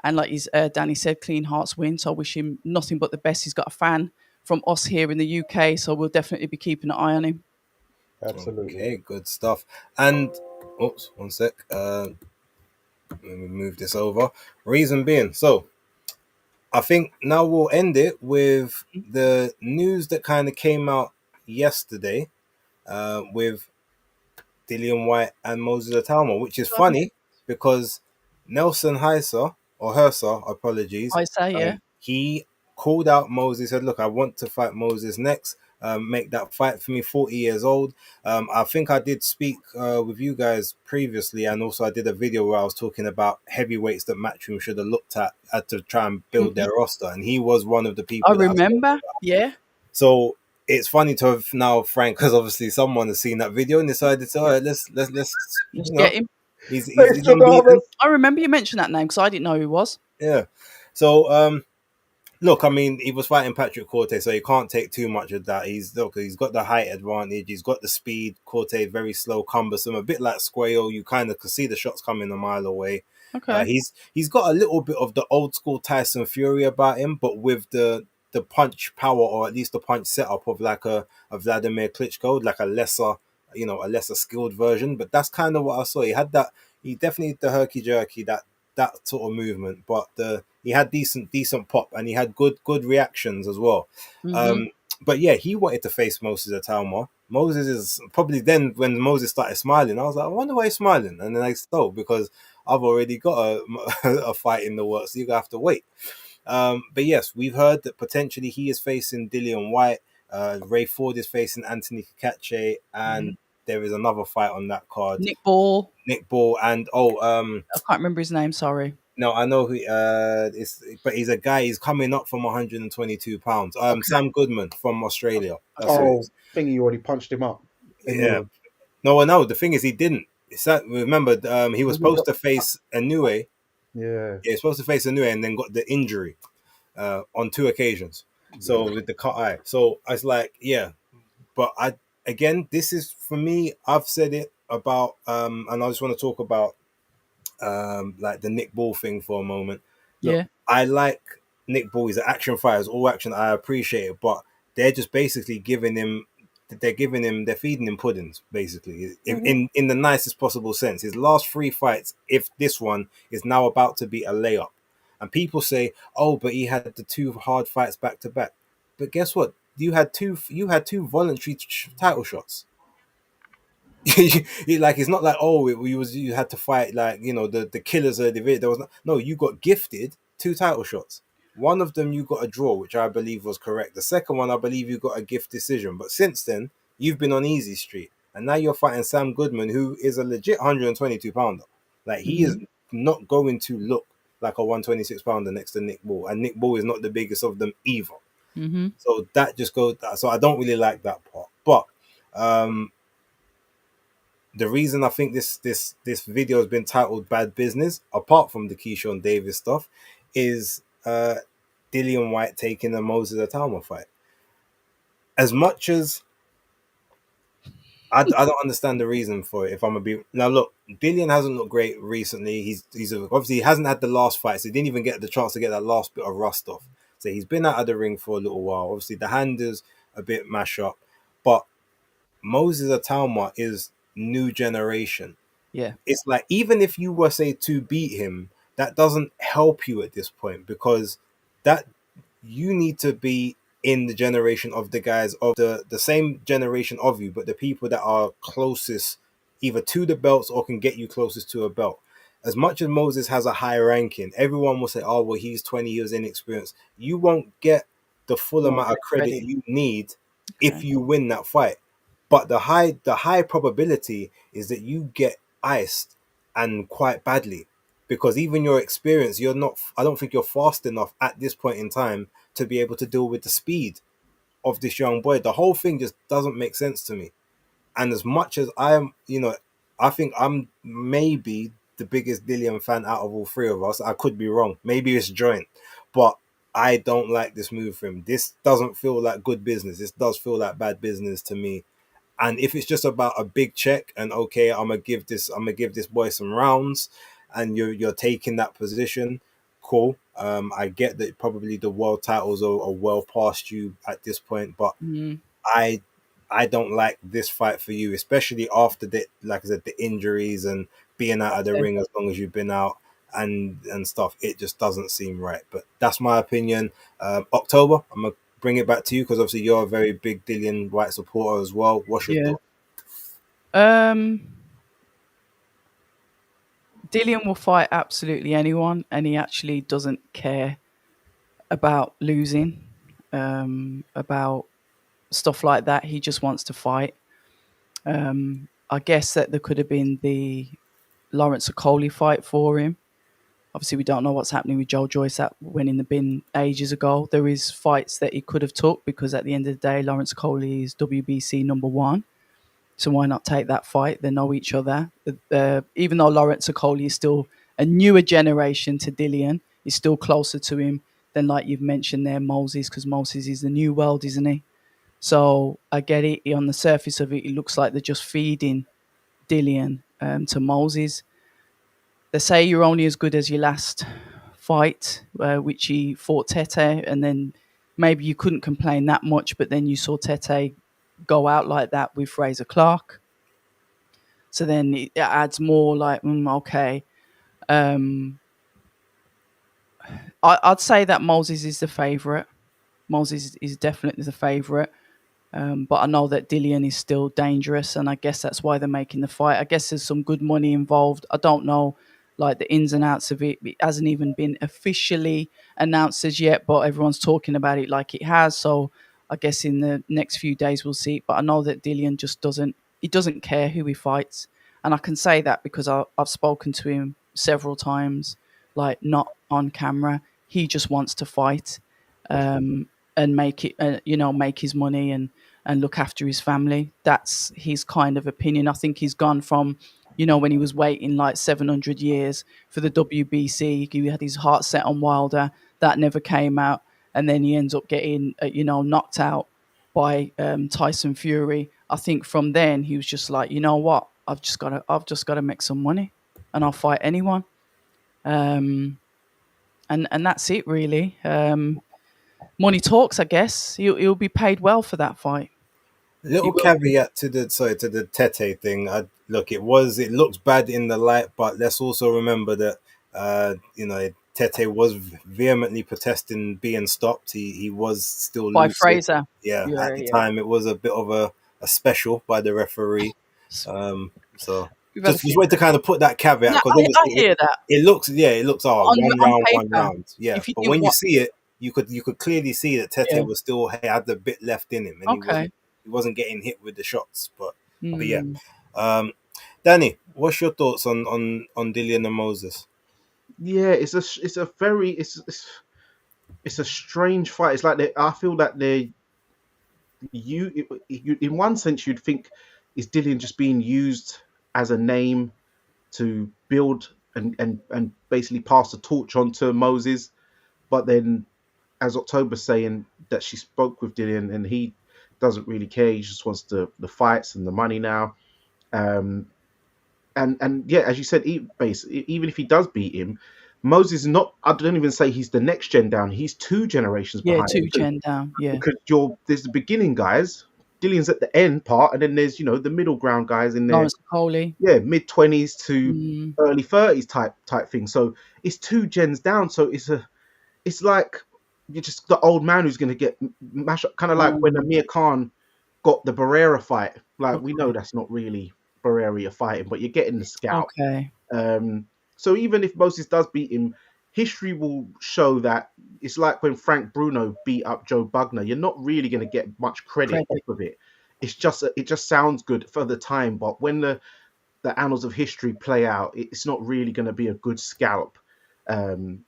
And like Danny said, clean hearts win. So I wish him nothing but the best. He's got a fan from us here in the UK. So we'll definitely be keeping an eye on him. Absolutely. Okay, good stuff. And oops, one sec. Let me move this over. Reason being, so I think now we'll end it with the news that kind of came out yesterday with Dillian White and Moses Atalma, which is funny because Nelson Heiser, or Hersa, apologies, I say, yeah. he called out Moses, said, look, I want to fight Moses next. Make that fight for me, 40 years old. I think I did speak with you guys previously, and also I did a video where I was talking about heavyweights that Matchroom should have looked at to try and build their roster, and he was one of the I people that I spoke remember. about. Yeah. So it's funny to have now Frank, because obviously someone has seen that video and decided to, all right, let's Let's you know, get him. he's unbeaten. I remember you mentioned that name because I didn't know who he was. Yeah. So look, I mean, he was fighting Patrick Corte, so you can't take too much of that. He's got the height advantage, he's got the speed. Corte very slow, cumbersome, a bit like Squayo. You kind of could see the shots coming a mile away. Okay. He's got a little bit of the old school Tyson Fury about him, but with the punch power, or at least the punch setup of like a Vladimir Klitschko, like a lesser skilled version. But that's kind of what I saw. He definitely did the herky jerky, that sort of movement, but he had decent pop, and he had good reactions as well. Mm-hmm. But yeah, he wanted to face Moses Atalma. Moses is probably, then when Moses started smiling, I was like, I wonder why he's smiling. And then I stopped because I've already got a fight in the works, so you have to wait. But yes, we've heard that potentially he is facing Dillian White. Ray Ford is facing Anthony Kakache, and there is another fight on that card. Nick Ball, and I can't remember his name. Sorry. no, I know who but he's a guy. He's coming up from 122 pounds. Okay. Sam Goodman from Australia. That's who it Oh, is. thingy, you already punched him up. Yeah. No. The thing is, he didn't. Remember, he was supposed to face Inoue. Yeah. He was supposed to face Inoue, and then got the injury on 2 occasions. So with the cut eye. So I was like, yeah. But this is, for me, I've said it about, and I just want to talk about like the Nick Ball thing for a moment. Look, Yeah. I like Nick Ball. He's an action fighter. It's all action. I appreciate it, but they're just basically they're feeding him puddings, basically, in the nicest possible sense. His last 3 fights, if this one is now about to be a layup, and people say, oh, but he had the 2 hard fights back to back. But guess what? You had two voluntary title shots. Like, it's not like, oh, you had to fight, like, the killers of the division. There was no, you got gifted 2 title shots. One of them you got a draw, which I believe was correct. The second one, I believe you got a gift decision. But since then, you've been on easy street, and now you're fighting Sam Goodman, who is a legit 122 pounder. Like, he is not going to look like a 126 pounder next to Nick Ball, and Nick Ball is not the biggest of them either. So that just goes. So I don't really like that part. But the reason I think this video has been titled "Bad Business," apart from the Keyshawn Davis stuff, is Dillian White taking the Moses Atama fight. As much as I don't understand the reason for it. If I'm gonna be now, look, Dillian hasn't looked great recently. He's obviously he hasn't had the last fight, so he didn't even get the chance to get that last bit of rust off. So he's been out of the ring for a little while. Obviously, the hand is a bit mash up, but Moses Atama is new generation. Yeah. It's like even if you were say to beat him, that doesn't help you at this point because that you need to be in the generation of the guys of the same generation of you, but the people that are closest either to the belts or can get you closest to a belt. As much as Moses has a high ranking, everyone will say, "Oh, well, he's 20 years inexperienced." You won't get the full Won't amount of get credit credit. you need if Okay. you win that fight. But the high probability is that you get iced and quite badly because even your experience, you're not. I don't think you're fast enough at this point in time to be able to deal with the speed of this young boy. The whole thing just doesn't make sense to me. And as much as I am, I think I'm maybe the biggest Dillian fan out of all three of us. I could be wrong. Maybe it's joint, but I don't like this move for him. This doesn't feel like good business. This does feel like bad business to me. And if it's just about a big check and okay, I'm gonna give this boy some rounds, and you're taking that position, cool. I get that probably the world titles are well past you at this point, but Mm, I I don't like this fight for you, especially after the like I said, the injuries and being out of the okay. ring as long as you've been out and stuff. It just doesn't seem right. But that's my opinion. October, I'm gonna bring it back to you because obviously you're a very big Dillian White supporter as well. What's your Yeah. thought? Um, Dillian will fight absolutely anyone, and he actually doesn't care about losing, about stuff like that. He just wants to fight. I guess that there could have been the Lawrence Okoli fight for him. Obviously, we don't know what's happening with Joe Joyce. That went in the bin ages ago. There is fights that he could have took because at the end of the day, Lawrence Okoli is WBC #1. So why not take that fight? They know each other. Even though Lawrence Okoli is still a newer generation to Dillian, he's still closer to him than, like you've mentioned there, Moses, because Moses is the new world, isn't he? So I get it. On the surface of it, it looks like they're just feeding Dillian to Moses. They say you're only as good as your last fight, which he fought Tete, and then maybe you couldn't complain that much, but then you saw Tete go out like that with Fraser Clark. So then it adds more like, okay. I'd say that Moses is the favourite. Moses is definitely the favourite. But I know that Dillian is still dangerous, and I guess that's why they're making the fight. I guess there's some good money involved. I don't know, like the ins and outs of it. It hasn't even been officially announced as yet, but everyone's talking about it like it has. So I guess in the next few days we'll see. But I know that Dillian just doesn't. He doesn't care who he fights, and I can say that because I've spoken to him several times, like not on camera. He just wants to fight. And make it, make his money and look after his family. That's his kind of opinion. I think he's gone from, when he was waiting like 700 years for the WBC, he had his heart set on Wilder. That never came out. And then he ends up getting, knocked out by Tyson Fury. I think from then he was just like, you know what? I've just got to make some money and I'll fight anyone. And that's it really. Money talks, I guess. He'll be paid well for that fight. He Little will be. caveat to the Tete thing. Look, it looks bad in the light, but let's also remember that Tete was vehemently protesting being stopped. He was still By lucid. Fraser. Yeah, Yeah, at the yeah. time it was a bit of a special by the referee. So We've had a just few. wanted to kind of put that caveat No, because I obviously hear that. it looks one On round, one paper, round. Yeah, if you but didn't when you want. see it, you could clearly see that Tete Yeah. was still had a bit left in him, and Okay. he wasn't getting hit with the shots. But yeah, Mm. Danny, what's your thoughts on Dillian and Moses? Yeah, it's a very it's a strange fight. It's like I feel that in one sense you'd think is Dillian just being used as a name to build and basically pass the torch on to Moses, but then as October saying that she spoke with Dillian and he doesn't really care. He just wants the fights and the money now. Um, and yeah, as you said, even if he does beat him, Moses is not. I don't even say he's the next gen down. He's 2 generations Yeah, behind him two gen down. Yeah. because there's the beginning guys. Dillian's at the end part, and then there's the middle ground guys in there. Lawrence Coley. Yeah, mid 20s to Mm, early 30s type thing. So it's 2 gens down. So it's like you're just the old man who's going to get mashed up, kind of like when Amir Khan got the Barrera fight. Like we know okay. that's not really Barrera you're fighting, but you're getting the scalp. Okay. So even if Moses does beat him, history will show that it's like when Frank Bruno beat up Joe Bugner. You're not really going to get much credit Credit. off of it. It just sounds good for the time, but when the annals of history play out, it's not really going to be a good scalp.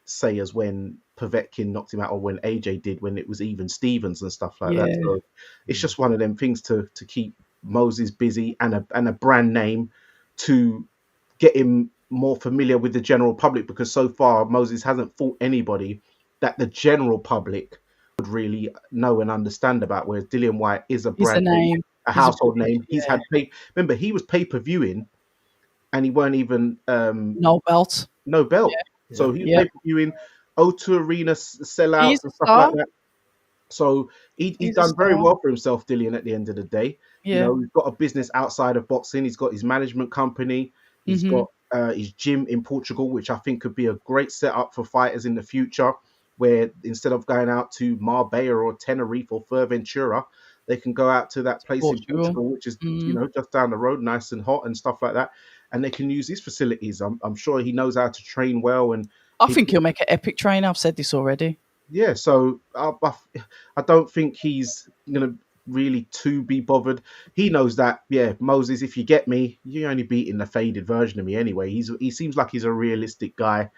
Say as when Povetkin knocked him out, or when AJ did, when it was even Stevens and stuff like that. Yeah. So it's just one of them things to keep Moses busy and a brand name to get him more familiar with the general public, because so far Moses hasn't fought anybody that the general public would really know and understand about. Whereas Dillian White is a He's a brand name, name. a He's a household name. He's yeah. had remember he was pay-per-viewing and he weren't even No belt. no belt. Yeah. So he was Yeah. pay-per-viewing O2 Arena sellouts He's a and stuff like star. that. So he's He's a done very star. well for himself, Dillian, at the end of the day. Yeah. He's got a business outside of boxing. He's got his management company. He's Mhm. got his gym in Portugal, which I think could be a great setup for fighters in the future, where instead of going out to Marbella or Tenerife or Fuerteventura, they can go out to that place in Portugal. Portugal, which is Mm. just down the road, nice and hot and stuff like that. And they can use his facilities. I'm sure he knows how to train well, and I think he'll make an epic trainer. I've said this already. yeah, so I don't think he's gonna really to be bothered. He knows that, yeah, Moses, if you get me, you're only beating the faded version of me anyway. He seems like he's a realistic guy,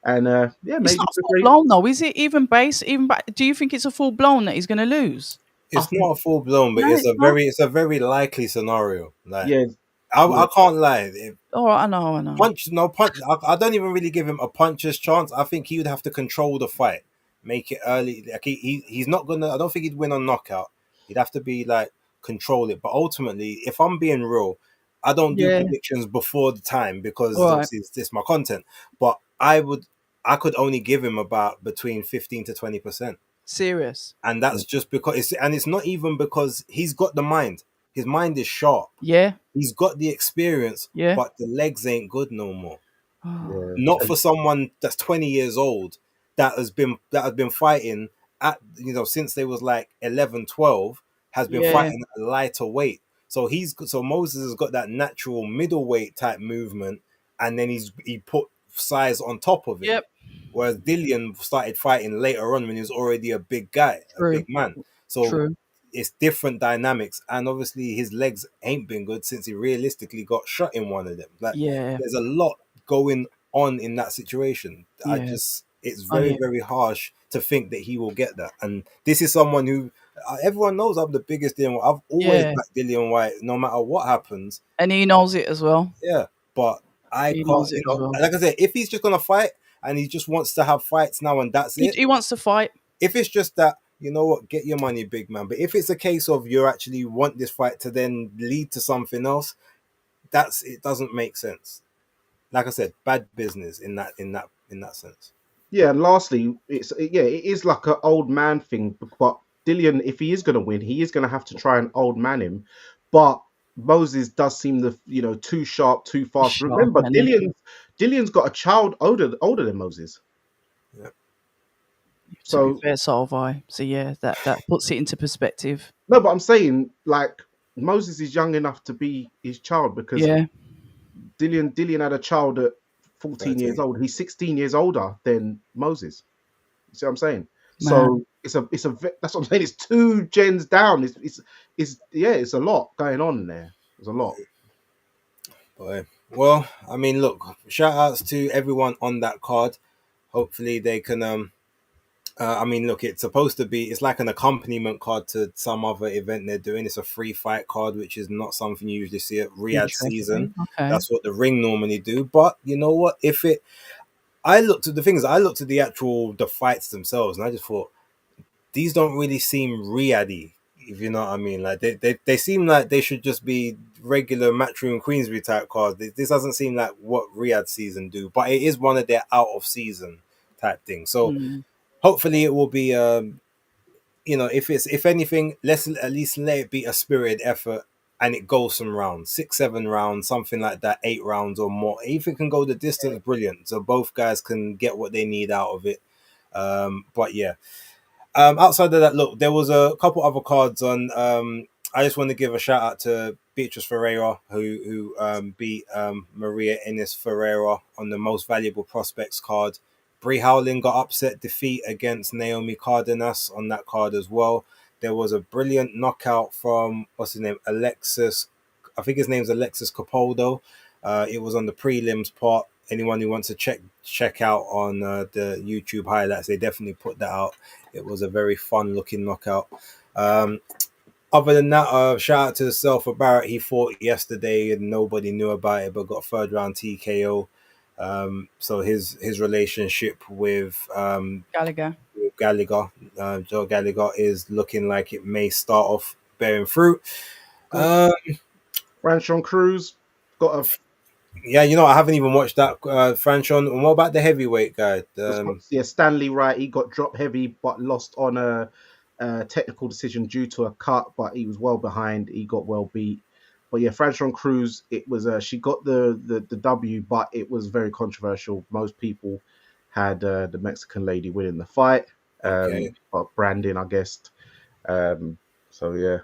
and yeah, It's maybe not it's a full great. blown though, is it? Even base, even back. Do you think it's a full blown that he's going to lose? It's not a full blown, but No, it's not. it's a very likely scenario. Like Yeah, I yeah, can't lie. If All right, I know. punch, no punch. I don't even really give him a puncher's chance. I think he would have to control the fight, make it early. Like he's not gonna. I don't think he'd win on knockout. He'd have to be like control it. But ultimately, if I'm being real, I don't do Yeah. predictions before the time because All right. obviously it's my content. But I could only give him about between 15 to 20%. Serious. And that's just because it's not even because he's got the mind. His mind is sharp. Yeah. He's got the experience, Yeah. but the legs ain't good no more. Oh, yeah. Not for someone that's 20 years old that has been fighting at since they was like 11, 12, has been Yeah. fighting at a lighter weight. So Moses has got that natural middleweight type movement, and then he put size on top of it. Yep. Whereas Dillian started fighting later on when he was already a big guy, True. a big man. So True. it's different dynamics, and obviously his legs ain't been good since he realistically got shot in one of them. Like Yeah. there's a lot going on in that situation. Yeah. It's I very, hear. very harsh to think that he will get that. And this is someone who everyone knows I'm the biggest Dillian White. I've always Yeah. backed Dillian White, no matter what happens. And he knows it as well. Yeah, but I He can't. knows it as well. Like I said, if he's just gonna fight and he just wants to have fights now and that's it. He wants to fight. If it's just that, you know what, get your money, big man. But if it's a case of you actually want this fight to then lead to something else, it doesn't make sense. Like I said, bad business in that sense. Yeah, and lastly, it is like an old man thing. But Dillian, if he is going to win, he is going to have to try and old man him. But Moses does seem too sharp, too fast. Sharp, Remember, man. Dillian's got a child older than Moses. Yeah. So To be fair, so have I. So yeah, that puts it into perspective. no, but I'm saying like Moses is young enough to be his child, because Yeah. Dillian had a child at 14 years 13. old. He's 16 years older than Moses. You see what I'm saying? Man. So that's what I'm saying. It's 2 gens down. It's a lot going on there. There's a lot. But well, I mean, look, shout outs to everyone on that card. Hopefully they can I mean, look, it's supposed to be, it's like an accompaniment card to some other event they're doing. It's a free fight card, which is not something you usually see at Riyadh season. Okay. That's what the ring normally do. But you know what? I looked at the fights themselves and I just thought, these don't really seem Riyadh, if you know what I mean. Like they seem like they should just be regular Matchroom Queensbury type cards. This doesn't seem like what Riyadh season do, but it is one of their out of season type things. So Mm. hopefully it will be if anything, let's at least let it be a spirited effort and it goes some rounds, 6, 7 rounds, something like that, 8 rounds or more. If it can go the distance, brilliant. So both guys can get what they need out of it. But yeah, outside of that, look, there was a couple other cards on. I just want to give a shout out to Beatrice Ferreira, who beat Maria Ines Ferreira on the most valuable prospects card. Brie Howling got upset defeat against Naomi Cardenas on that card as well. There was a brilliant knockout from what's his name, Alexis. I think his name's Alexis Capaldo. It was on the prelims part. Anyone who wants to check out on the YouTube highlights, they definitely put that out. It was a very fun looking knockout. Other than that, shout out to Selfa Barrett. He fought yesterday and nobody knew about it, but got third round TKO. So his relationship Gallagher. with Gallagher, Joe Gallagher, is looking like it may start off bearing fruit. Ranchon Cruz got a Yeah, I haven't even watched that, Franchon. And what about the heavyweight guy? Stanley Wright. He got dropped heavy, but lost on a technical decision due to a cut. But he was well behind. He got well beat. But yeah, Franchon Cruz. It was she got the W, but it was very controversial. Most people had the Mexican lady winning the fight. Okay. But Brandon, I guess. So yeah.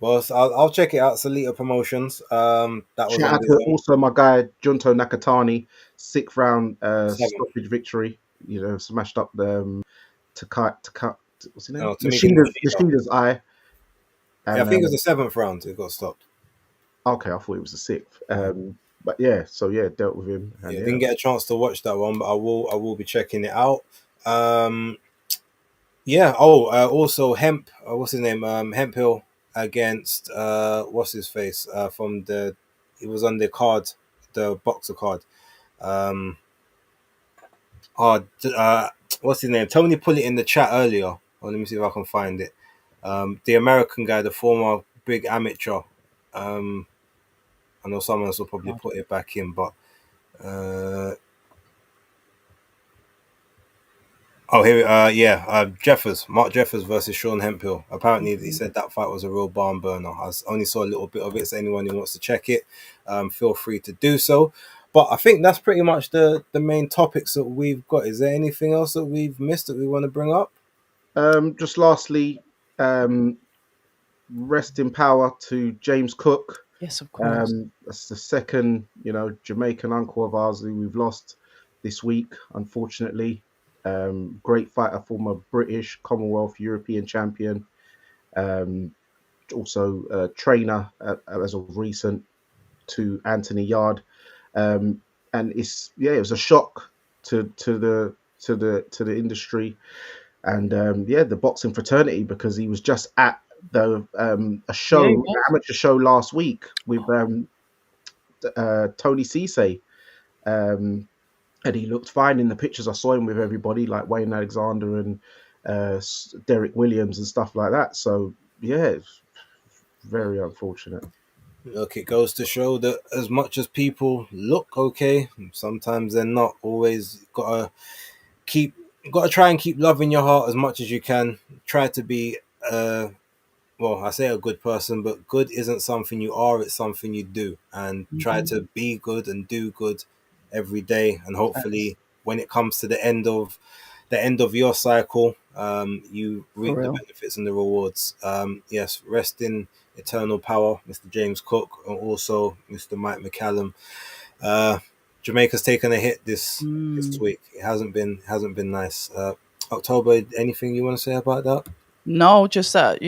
Well, I'll check it out. Salita Promotions. That was Shout on out to the also my guy Junto Nakatani, 6th round seventh. stoppage victory. Smashed up the to cut what's his name? No, Tamika Mashida's eye. And, Yeah, I think it was the 7th round. It got stopped. okay, I thought it was the 6th. But yeah, so yeah, dealt with him. And Didn't get a chance to watch that one, but I will be checking it out. Yeah. Oh, also Hemp. What's his name? Hemp Hill against what's his face? From the, it was on the card, the boxer card. Um, what's his name? Tony put it in the chat earlier. Oh, let me see if I can find it. The American guy, the former big amateur. I know someone else will probably put it back in, but here, Jeffers, Mark Jeffers versus Sean Hemphill. Apparently, he said that fight was a real barn burner. I only saw a little bit of it, so anyone who wants to check it, feel free to do so. But I think that's pretty much the main topics that we've got. Is there anything else that we've missed that we want to bring up? just lastly, rest in power to James Cook. Yes, of course. That's the second, Jamaican uncle of ours who we've lost this week, unfortunately. Great fighter, former British, Commonwealth, European champion. Also a trainer as of recent to Anthony Yard. And it was a shock to the industry and the boxing fraternity, because he was just at the amateur show last week with Tony Cisse. And he looked fine in the pictures. I saw him with everybody like Wayne Alexander and Derek Williams and stuff like that. So yeah, it's very unfortunate. Look, it goes to show that as much as people look okay, sometimes they're not. Always gotta try and keep love in your heart as much as you can. Try to be I say a good person, but good isn't something you are, it's something you do. And try to be good and do good every day. And hopefully when it comes to the end of your cycle, you reap the benefits and the rewards. Yes, rest in eternal power, Mr. James Cook, and also Mr. Mike McCallum. Jamaica's taken a hit this week. It hasn't been nice. October, anything you want to say about that? No, just that,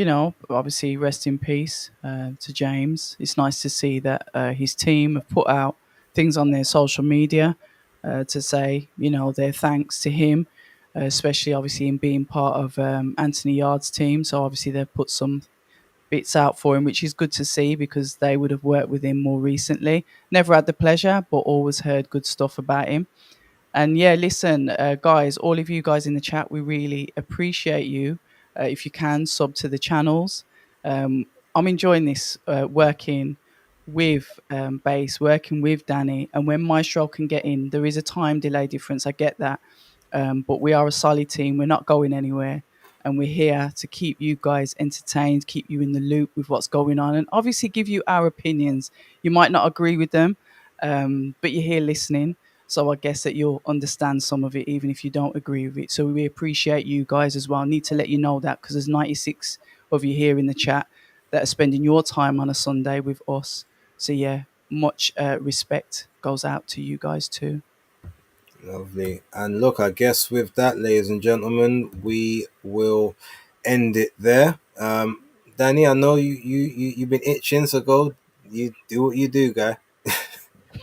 obviously rest in peace to James. It's nice to see that his team have put out things on their social media to say, their thanks to him, especially obviously in being part of Anthony Yard's team. So obviously they've put some bits out for him, which is good to see because they would have worked with him more recently. Never had the pleasure, but always heard good stuff about him. And yeah, listen, guys, all of you guys in the chat, we really appreciate you. If you can, sub to the channels. I'm enjoying this working with Base, working with Danny, and when Maestro can get in, there is a time delay difference. I get that, but we are a solid team. We're not going anywhere, and we're here to keep you guys entertained, keep you in the loop with what's going on, and obviously give you our opinions. You might not agree with them, but you're here listening. So I guess that you'll understand some of it, even if you don't agree with it. So we appreciate you guys as well. Need to let you know that because there's 96 of you here in the chat that are spending your time on a Sunday with us. So yeah, much respect goes out to you guys too. Lovely. And look, I guess with that, ladies and gentlemen, we will end it there. Danny, I know you've been itching, so go. You do what you do, guy.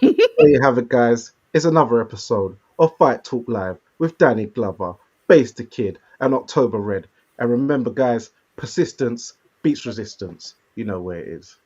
There you have it, guys. It's another episode of Fight Talk Live with Danny Glover, Base the Kid, and October Red. And remember, guys, persistence beats resistance. You know where it is.